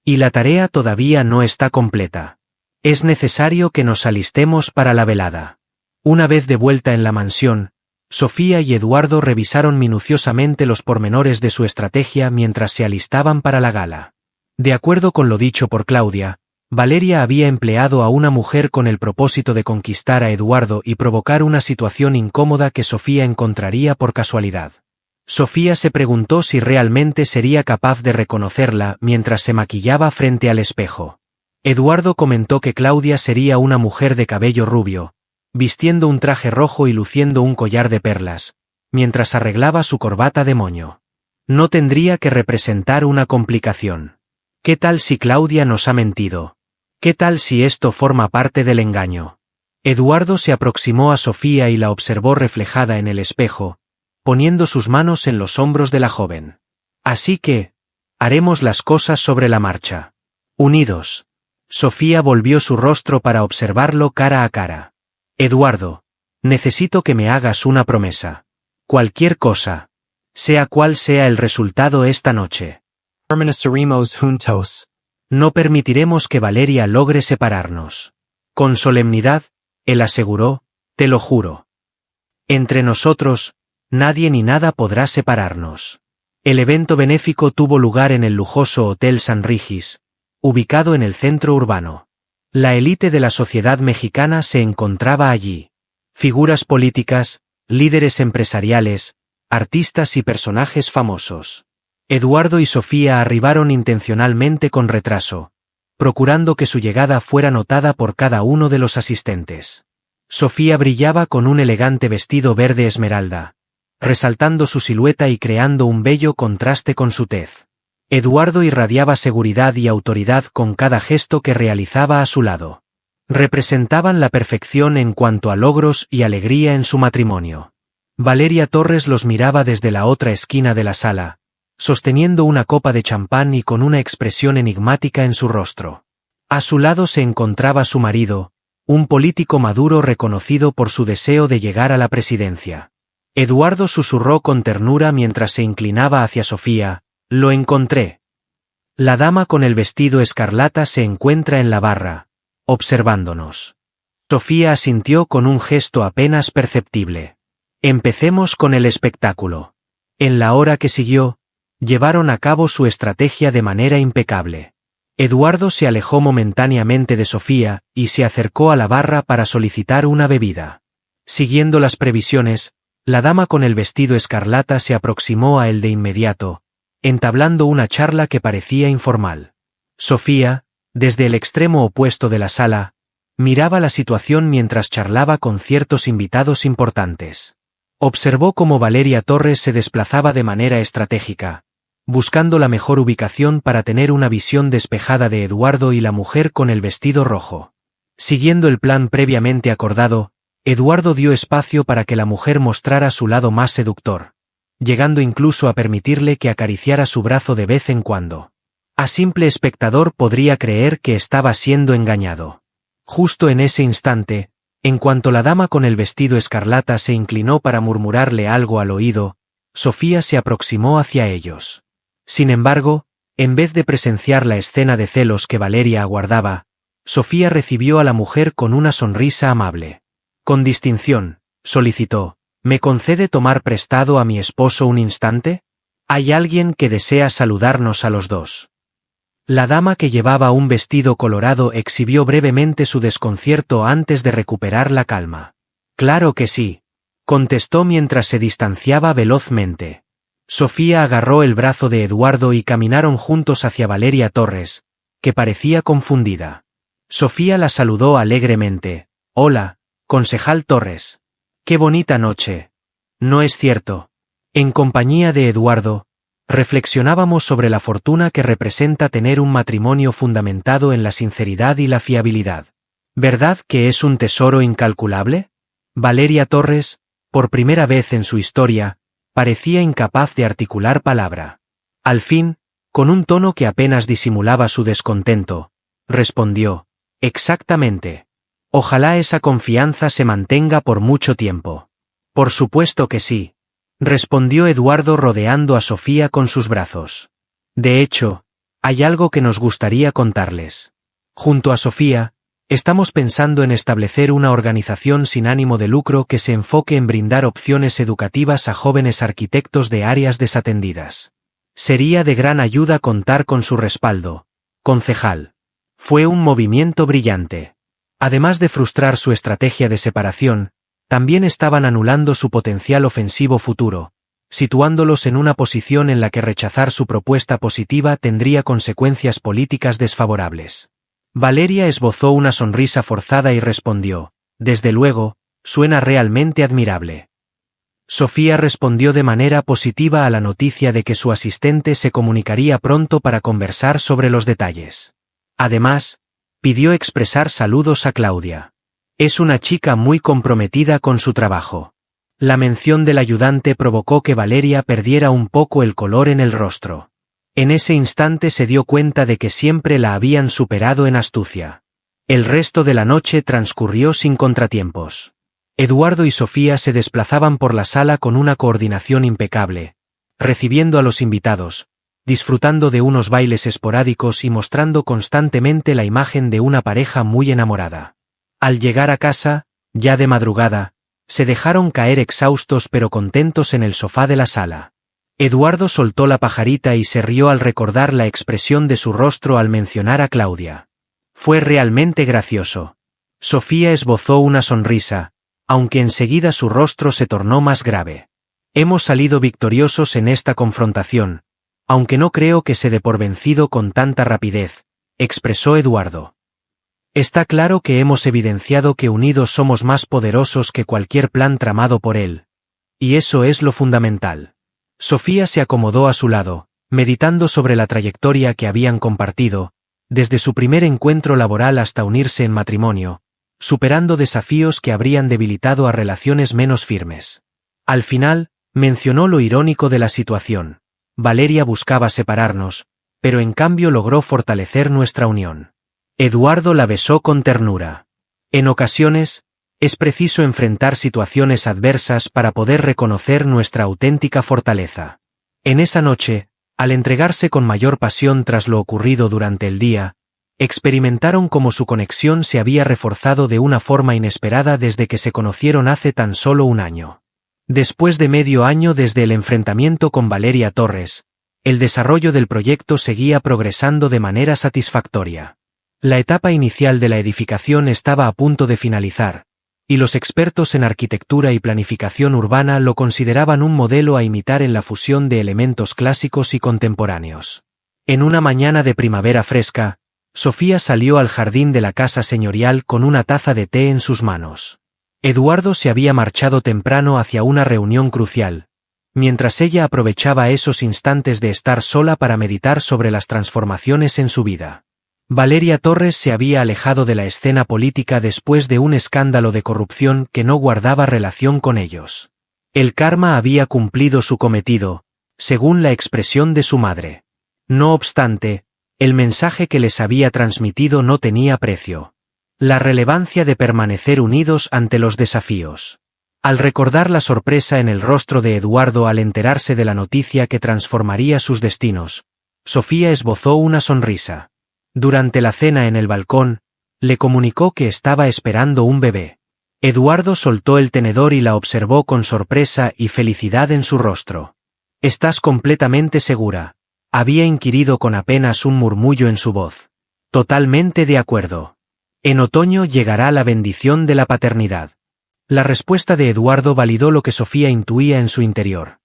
Y la tarea todavía no está completa. Es necesario que nos alistemos para la velada. Una vez de vuelta en la mansión, Sofía y Eduardo revisaron minuciosamente los pormenores de su estrategia mientras se alistaban para la gala. De acuerdo con lo dicho por Claudia, Valeria había empleado a una mujer con el propósito de conquistar a Eduardo y provocar una situación incómoda que Sofía encontraría por casualidad. Sofía se preguntó si realmente sería capaz de reconocerla mientras se maquillaba frente al espejo. Eduardo comentó que Claudia sería una mujer de cabello rubio, vistiendo un traje rojo y luciendo un collar de perlas, mientras arreglaba su corbata de moño. No tendría que representar una complicación. ¿Qué tal si Claudia nos ha mentido? ¿Qué tal si esto forma parte del engaño? Eduardo se aproximó a Sofía y la observó reflejada en el espejo, poniendo sus manos en los hombros de la joven. Así que, haremos las cosas sobre la marcha. Unidos. Sofía volvió su rostro para observarlo cara a cara. Eduardo, necesito que me hagas una promesa. Cualquier cosa. Sea cual sea el resultado esta noche. Permanecemos juntos. No permitiremos que Valeria logre separarnos. Con solemnidad, él aseguró, te lo juro. Entre nosotros, nadie ni nada podrá separarnos. El evento benéfico tuvo lugar en el lujoso Hotel San Regis, ubicado en el centro urbano. La élite de la sociedad mexicana se encontraba allí. Figuras políticas, líderes empresariales, artistas y personajes famosos. Eduardo y Sofía arribaron intencionalmente con retraso, procurando que su llegada fuera notada por cada uno de los asistentes. Sofía brillaba con un elegante vestido verde esmeralda, resaltando su silueta y creando un bello contraste con su tez. Eduardo irradiaba seguridad y autoridad con cada gesto que realizaba a su lado. Representaban la perfección en cuanto a logros y alegría en su matrimonio. Valeria Torres los miraba desde la otra esquina de la sala, sosteniendo una copa de champán y con una expresión enigmática en su rostro. A su lado se encontraba su marido, un político maduro reconocido por su deseo de llegar a la presidencia. Eduardo susurró con ternura mientras se inclinaba hacia Sofía, lo encontré. La dama con el vestido escarlata se encuentra en la barra, observándonos. Sofía asintió con un gesto apenas perceptible. Empecemos con el espectáculo. En la hora que siguió, llevaron a cabo su estrategia de manera impecable. Eduardo se alejó momentáneamente de Sofía y se acercó a la barra para solicitar una bebida. Siguiendo las previsiones, la dama con el vestido escarlata se aproximó a él de inmediato, entablando una charla que parecía informal. Sofía, desde el extremo opuesto de la sala, miraba la situación mientras charlaba con ciertos invitados importantes. Observó cómo Valeria Torres se desplazaba de manera estratégica, buscando la mejor ubicación para tener una visión despejada de Eduardo y la mujer con el vestido rojo. Siguiendo el plan previamente acordado, Eduardo dio espacio para que la mujer mostrara su lado más seductor, llegando incluso a permitirle que acariciara su brazo de vez en cuando. A simple espectador podría creer que estaba siendo engañado. Justo en ese instante, en cuanto la dama con el vestido escarlata se inclinó para murmurarle algo al oído, Sofía se aproximó hacia ellos. Sin embargo, en vez de presenciar la escena de celos que Valeria aguardaba, Sofía recibió a la mujer con una sonrisa amable. Con distinción, solicitó, ¿me concede tomar prestado a mi esposo un instante? ¿Hay alguien que desea saludarnos a los dos? La dama que llevaba un vestido colorado exhibió brevemente su desconcierto antes de recuperar la calma. Claro que sí, contestó mientras se distanciaba velozmente. Sofía agarró el brazo de Eduardo y caminaron juntos hacia Valeria Torres, que parecía confundida. Sofía la saludó alegremente. Hola, concejal Torres. Qué bonita noche. No es cierto. En compañía de Eduardo, reflexionábamos sobre la fortuna que representa tener un matrimonio fundamentado en la sinceridad y la fiabilidad. ¿Verdad que es un tesoro incalculable? Valeria Torres, por primera vez en su historia, parecía incapaz de articular palabra. Al fin, con un tono que apenas disimulaba su descontento, respondió, exactamente. Ojalá esa confianza se mantenga por mucho tiempo. Por supuesto que sí, respondió Eduardo rodeando a Sofía con sus brazos. De hecho, hay algo que nos gustaría contarles. Junto a Sofía, estamos pensando en establecer una organización sin ánimo de lucro que se enfoque en brindar opciones educativas a jóvenes arquitectos de áreas desatendidas. Sería de gran ayuda contar con su respaldo, concejal. Fue un movimiento brillante. Además de frustrar su estrategia de separación, también estaban anulando su potencial ofensivo futuro, situándolos en una posición en la que rechazar su propuesta positiva tendría consecuencias políticas desfavorables. Valeria esbozó una sonrisa forzada y respondió, desde luego, suena realmente admirable. Sofía respondió de manera positiva a la noticia de que su asistente se comunicaría pronto para conversar sobre los detalles. Además, pidió expresar saludos a Claudia. Es una chica muy comprometida con su trabajo. La mención del ayudante provocó que Valeria perdiera un poco el color en el rostro. En ese instante se dio cuenta de que siempre la habían superado en astucia. El resto de la noche transcurrió sin contratiempos. Eduardo y Sofía se desplazaban por la sala con una coordinación impecable, recibiendo a los invitados, disfrutando de unos bailes esporádicos y mostrando constantemente la imagen de una pareja muy enamorada. Al llegar a casa, ya de madrugada, se dejaron caer exhaustos pero contentos en el sofá de la sala. Eduardo soltó la pajarita y se rió al recordar la expresión de su rostro al mencionar a Claudia. Fue realmente gracioso. Sofía esbozó una sonrisa, aunque enseguida su rostro se tornó más grave. Hemos salido victoriosos en esta confrontación, aunque no creo que se dé por vencido con tanta rapidez, expresó Eduardo. Está claro que hemos evidenciado que unidos somos más poderosos que cualquier plan tramado por él. Y eso es lo fundamental. Sofía se acomodó a su lado, meditando sobre la trayectoria que habían compartido, desde su primer encuentro laboral hasta unirse en matrimonio, superando desafíos que habrían debilitado a relaciones menos firmes. Al final, mencionó lo irónico de la situación. Valeria buscaba separarnos, pero en cambio logró fortalecer nuestra unión. Eduardo la besó con ternura. En ocasiones, es preciso enfrentar situaciones adversas para poder reconocer nuestra auténtica fortaleza. En esa noche, al entregarse con mayor pasión tras lo ocurrido durante el día, experimentaron cómo su conexión se había reforzado de una forma inesperada desde que se conocieron hace tan solo un año. Después de medio año desde el enfrentamiento con Valeria Torres, el desarrollo del proyecto seguía progresando de manera satisfactoria. La etapa inicial de la edificación estaba a punto de finalizar, y los expertos en arquitectura y planificación urbana lo consideraban un modelo a imitar en la fusión de elementos clásicos y contemporáneos. En una mañana de primavera fresca, Sofía salió al jardín de la casa señorial con una taza de té en sus manos. Eduardo se había marchado temprano hacia una reunión crucial, mientras ella aprovechaba esos instantes de estar sola para meditar sobre las transformaciones en su vida. Valeria Torres se había alejado de la escena política después de un escándalo de corrupción que no guardaba relación con ellos. El karma había cumplido su cometido, según la expresión de su madre. No obstante, el mensaje que les había transmitido no tenía precio. La relevancia de permanecer unidos ante los desafíos. Al recordar la sorpresa en el rostro de Eduardo al enterarse de la noticia que transformaría sus destinos, Sofía esbozó una sonrisa. Durante la cena en el balcón, le comunicó que estaba esperando un bebé. Eduardo soltó el tenedor y la observó con sorpresa y felicidad en su rostro. «¿Estás completamente segura?», había inquirido con apenas un murmullo en su voz. «Totalmente de acuerdo. En otoño llegará la bendición de la paternidad». La respuesta de Eduardo validó lo que Sofía intuía en su interior.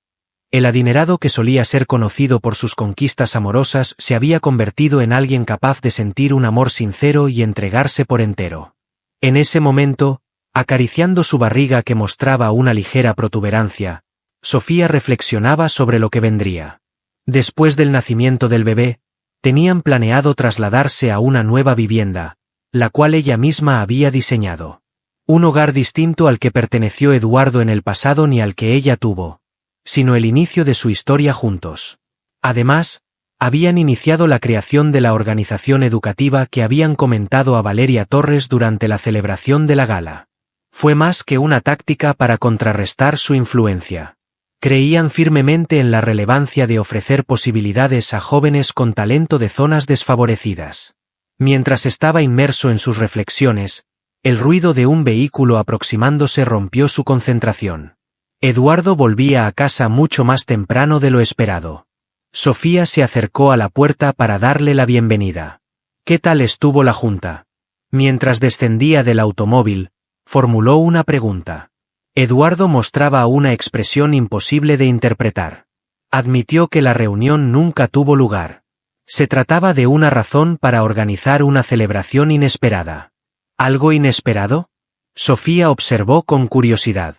El adinerado que solía ser conocido por sus conquistas amorosas se había convertido en alguien capaz de sentir un amor sincero y entregarse por entero. En ese momento, acariciando su barriga que mostraba una ligera protuberancia, Sofía reflexionaba sobre lo que vendría. Después del nacimiento del bebé, tenían planeado trasladarse a una nueva vivienda, la cual ella misma había diseñado. Un hogar distinto al que perteneció Eduardo en el pasado ni al que ella tuvo, sino el inicio de su historia juntos. Además, habían iniciado la creación de la organización educativa que habían comentado a Valeria Torres durante la celebración de la gala. Fue más que una táctica para contrarrestar su influencia. Creían firmemente en la relevancia de ofrecer posibilidades a jóvenes con talento de zonas desfavorecidas. Mientras estaba inmerso en sus reflexiones, el ruido de un vehículo aproximándose rompió su concentración. Eduardo volvía a casa mucho más temprano de lo esperado. Sofía se acercó a la puerta para darle la bienvenida. «¿Qué tal estuvo la junta?». Mientras descendía del automóvil, formuló una pregunta. Eduardo mostraba una expresión imposible de interpretar. Admitió que la reunión nunca tuvo lugar. Se trataba de una razón para organizar una celebración inesperada. ¿Algo inesperado?, Sofía observó con curiosidad.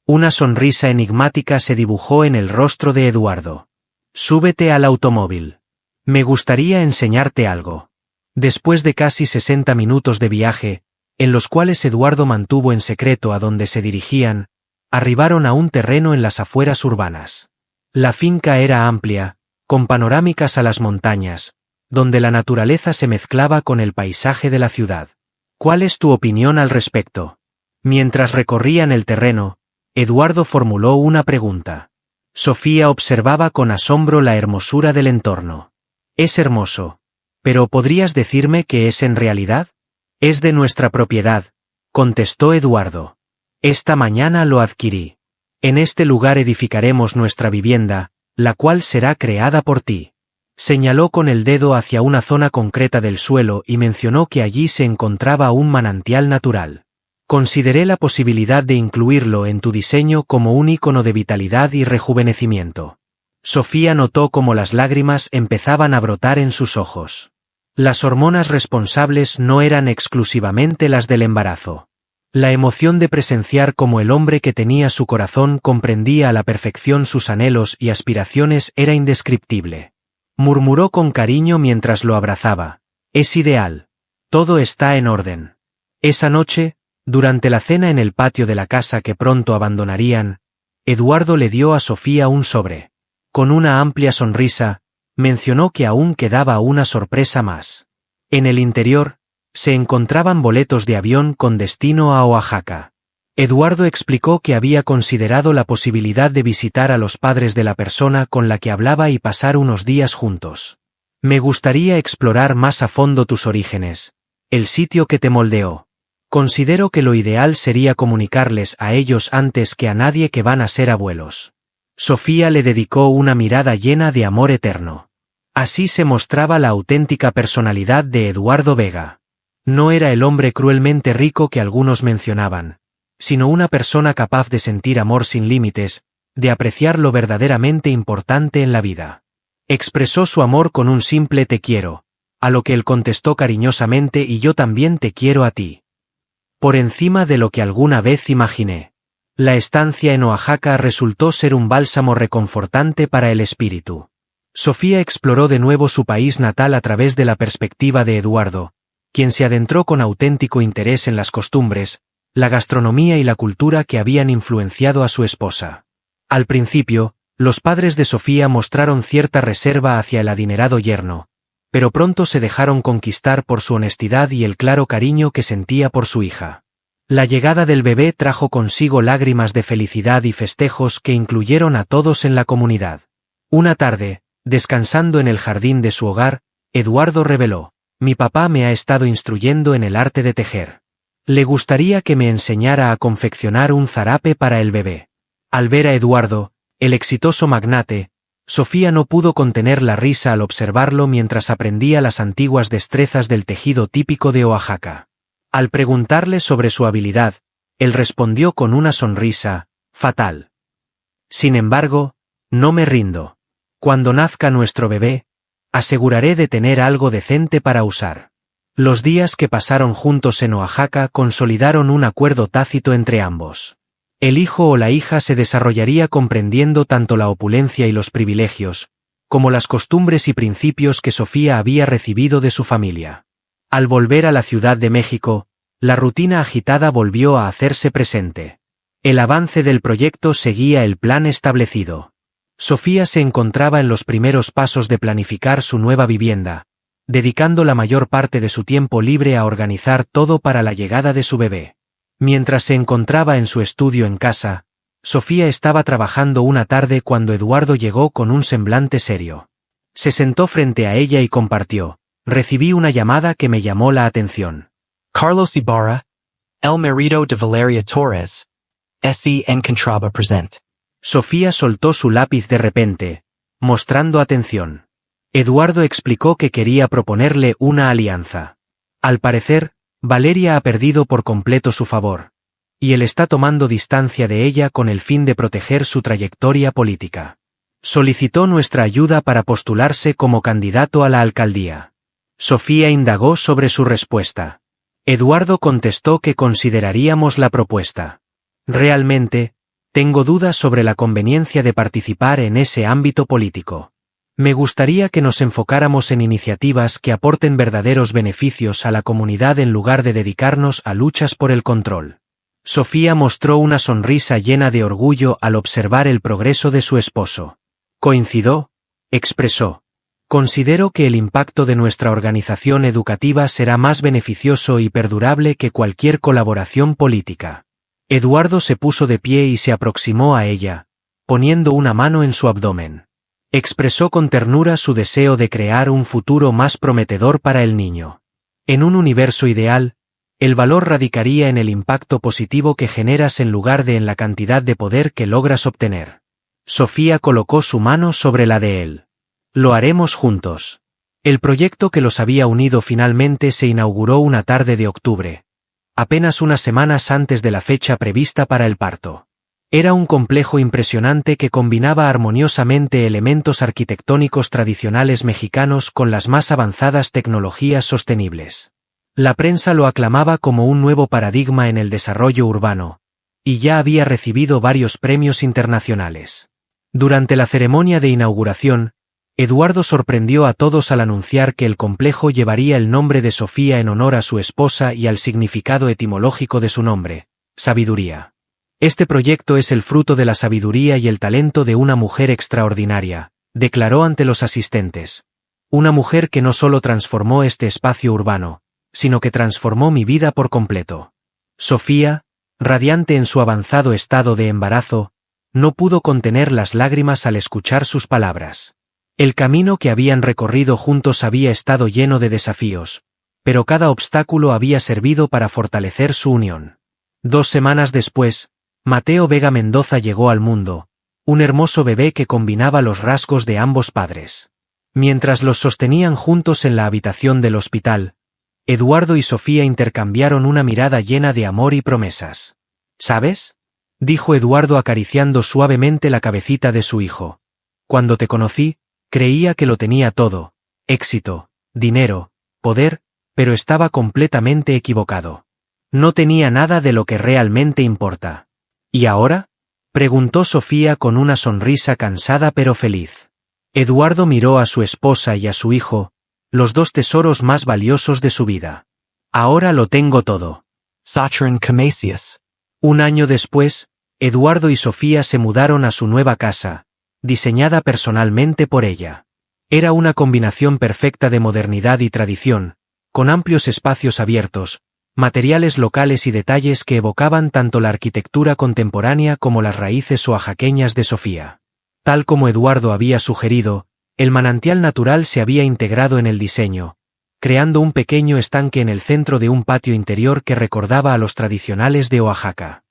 Una sonrisa enigmática se dibujó en el rostro de Eduardo. «Súbete al automóvil. Me gustaría enseñarte algo». Después de casi 60 minutos de viaje, en los cuales Eduardo mantuvo en secreto a dónde se dirigían, Arribaron a un terreno en las afueras urbanas. La finca era amplia, con panorámicas a las montañas, donde la naturaleza se mezclaba con el paisaje de la ciudad. ¿Cuál es tu opinión al respecto? Mientras recorrían el terreno, Eduardo formuló una pregunta. Sofía observaba con asombro la hermosura del entorno. Es hermoso. ¿Pero podrías decirme qué es en realidad? Es de nuestra propiedad, contestó Eduardo. Esta mañana lo adquirí. En este lugar edificaremos nuestra vivienda, la cual será creada por ti. Señaló con el dedo hacia una zona concreta del suelo y mencionó que allí se encontraba un manantial natural. Consideré la posibilidad de incluirlo en tu diseño como un ícono de vitalidad y rejuvenecimiento. Sofía notó cómo las lágrimas empezaban a brotar en sus ojos. Las hormonas responsables no eran exclusivamente las del embarazo. La emoción de presenciar cómo el hombre que tenía su corazón comprendía a la perfección sus anhelos y aspiraciones era indescriptible. Murmuró con cariño mientras lo abrazaba. Es ideal. Todo está en orden. Esa noche, durante la cena en el patio de la casa que pronto abandonarían, Eduardo le dio a Sofía un sobre. Con una amplia sonrisa, mencionó que aún quedaba una sorpresa más. En el interior, se encontraban boletos de avión con destino a Oaxaca. Eduardo explicó que había considerado la posibilidad de visitar a los padres de la persona con la que hablaba y pasar unos días juntos. Me gustaría explorar más a fondo tus orígenes, el sitio que te moldeó. Considero que lo ideal sería comunicarles a ellos antes que a nadie que van a ser abuelos. Sofía le dedicó una mirada llena de amor eterno. Así se mostraba la auténtica personalidad de Eduardo Vega. No era el hombre cruelmente rico que algunos mencionaban, sino una persona capaz de sentir amor sin límites, de apreciar lo verdaderamente importante en la vida. Expresó su amor con un simple te quiero, a lo que él contestó cariñosamente y yo también te quiero a ti. Por encima de lo que alguna vez imaginé. La estancia en Oaxaca resultó ser un bálsamo reconfortante para el espíritu. Sofía exploró de nuevo su país natal a través de la perspectiva de Eduardo, quien se adentró con auténtico interés en las costumbres, la gastronomía y la cultura que habían influenciado a su esposa. Al principio, los padres de Sofía mostraron cierta reserva hacia el adinerado yerno, pero pronto se dejaron conquistar por su honestidad y el claro cariño que sentía por su hija. La llegada del bebé trajo consigo lágrimas de felicidad y festejos que incluyeron a todos en la comunidad. Una tarde, descansando en el jardín de su hogar, Eduardo reveló: mi papá me ha estado instruyendo en el arte de tejer. Le gustaría que me enseñara a confeccionar un zarape para el bebé. Al ver a Eduardo, el exitoso magnate, Sofía no pudo contener la risa al observarlo mientras aprendía las antiguas destrezas del tejido típico de Oaxaca. Al preguntarle sobre su habilidad, él respondió con una sonrisa fatal. Sin embargo, no me rindo. Cuando nazca nuestro bebé, aseguraré de tener algo decente para usar. Los días que pasaron juntos en Oaxaca consolidaron un acuerdo tácito entre ambos. El hijo o la hija se desarrollaría comprendiendo tanto la opulencia y los privilegios, como las costumbres y principios que Sofía había recibido de su familia. Al volver a la Ciudad de México, la rutina agitada volvió a hacerse presente. El avance del proyecto seguía el plan establecido. Sofía se encontraba en los primeros pasos de planificar su nueva vivienda, dedicando la mayor parte de su tiempo libre a organizar todo para la llegada de su bebé. Mientras se encontraba en su estudio en casa, Sofía estaba trabajando una tarde cuando Eduardo llegó con un semblante serio. Se sentó frente a ella y compartió: recibí una llamada que me llamó la atención. Carlos Ibarra, el marido de Valeria Torres, S.E. Encontraba present. Sofía soltó su lápiz de repente, mostrando atención. Eduardo explicó que quería proponerle una alianza. Al parecer, Valeria ha perdido por completo su favor, y él está tomando distancia de ella con el fin de proteger su trayectoria política. Solicitó nuestra ayuda para postularse como candidato a la alcaldía. Sofía indagó sobre su respuesta. Eduardo contestó que consideraríamos la propuesta. Realmente, tengo dudas sobre la conveniencia de participar en ese ámbito político. Me gustaría que nos enfocáramos en iniciativas que aporten verdaderos beneficios a la comunidad en lugar de dedicarnos a luchas por el control. Sofía mostró una sonrisa llena de orgullo al observar el progreso de su esposo. Coincido, expresó. Considero que el impacto de nuestra organización educativa será más beneficioso y perdurable que cualquier colaboración política. Eduardo se puso de pie y se aproximó a ella, poniendo una mano en su abdomen. Expresó con ternura su deseo de crear un futuro más prometedor para el niño. En un universo ideal, el valor radicaría en el impacto positivo que generas en lugar de en la cantidad de poder que logras obtener. Sofía colocó su mano sobre la de él. Lo haremos juntos. El proyecto que los había unido finalmente se inauguró una tarde de octubre, apenas unas semanas antes de la fecha prevista para el parto. Era un complejo impresionante que combinaba armoniosamente elementos arquitectónicos tradicionales mexicanos con las más avanzadas tecnologías sostenibles. La prensa lo aclamaba como un nuevo paradigma en el desarrollo urbano, y ya había recibido varios premios internacionales. Durante la ceremonia de inauguración, Eduardo sorprendió a todos al anunciar que el complejo llevaría el nombre de Sofía en honor a su esposa y al significado etimológico de su nombre, sabiduría. Este proyecto es el fruto de la sabiduría y el talento de una mujer extraordinaria, declaró ante los asistentes. Una mujer que no solo transformó este espacio urbano, sino que transformó mi vida por completo. Sofía, radiante en su avanzado estado de embarazo, no pudo contener las lágrimas al escuchar sus palabras. El camino que habían recorrido juntos había estado lleno de desafíos, pero cada obstáculo había servido para fortalecer su unión. 2 semanas después, Mateo Vega Mendoza llegó al mundo, un hermoso bebé que combinaba los rasgos de ambos padres. Mientras los sostenían juntos en la habitación del hospital, Eduardo y Sofía intercambiaron una mirada llena de amor y promesas. ¿Sabes?, dijo Eduardo acariciando suavemente la cabecita de su hijo. Cuando te conocí, creía que lo tenía todo: éxito, dinero, poder, pero estaba completamente equivocado. No tenía nada de lo que realmente importa. ¿Y ahora?, preguntó Sofía con una sonrisa cansada pero feliz. Eduardo miró a su esposa y a su hijo, los 2 tesoros más valiosos de su vida. Ahora lo tengo todo. Saccharin Camasius. 1 año después, Eduardo y Sofía se mudaron a su nueva casa, diseñada personalmente por ella. Era una combinación perfecta de modernidad y tradición, con amplios espacios abiertos, materiales locales y detalles que evocaban tanto la arquitectura contemporánea como las raíces oaxaqueñas de Sofía. Tal como Eduardo había sugerido, el manantial natural se había integrado en el diseño, creando un pequeño estanque en el centro de un patio interior que recordaba a los tradicionales de Oaxaca.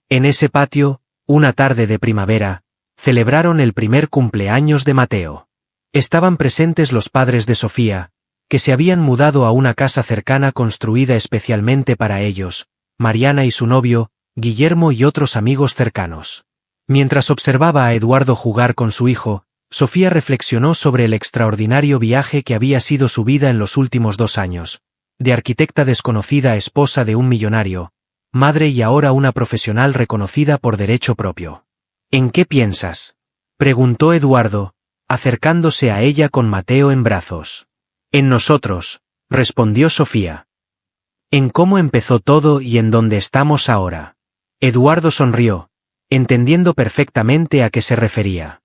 En ese patio, una tarde de primavera, celebraron el primer cumpleaños de Mateo. Estaban presentes los padres de Sofía, que se habían mudado a una casa cercana construida especialmente para ellos, Mariana y su novio, Guillermo y otros amigos cercanos. Mientras observaba a Eduardo jugar con su hijo, Sofía reflexionó sobre el extraordinario viaje que había sido su vida en los últimos 2 años, de arquitecta desconocida a esposa de un millonario, madre y ahora una profesional reconocida por derecho propio. ¿En qué piensas?, preguntó Eduardo, acercándose a ella con Mateo en brazos. En nosotros, respondió Sofía. En cómo empezó todo y en dónde estamos ahora. Eduardo sonrió, entendiendo perfectamente a qué se refería.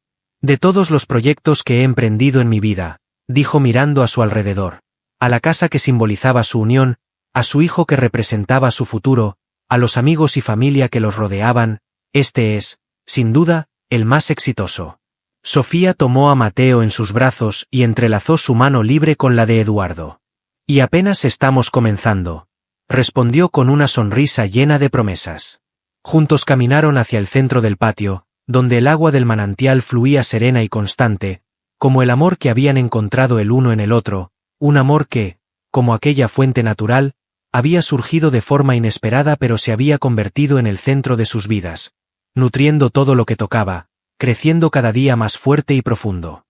De todos los proyectos que he emprendido en mi vida, dijo mirando a su alrededor, a la casa que simbolizaba su unión, a su hijo que representaba su futuro, a los amigos y familia que los rodeaban, este es, sin duda, el más exitoso. Sofía tomó a Mateo en sus brazos y entrelazó su mano libre con la de Eduardo. Y apenas estamos comenzando, respondió con una sonrisa llena de promesas. Juntos caminaron hacia el centro del patio, donde el agua del manantial fluía serena y constante, como el amor que habían encontrado el uno en el otro, un amor que, como aquella fuente natural, había surgido de forma inesperada pero se había convertido en el centro de sus vidas, nutriendo todo lo que tocaba, creciendo cada día más fuerte y profundo.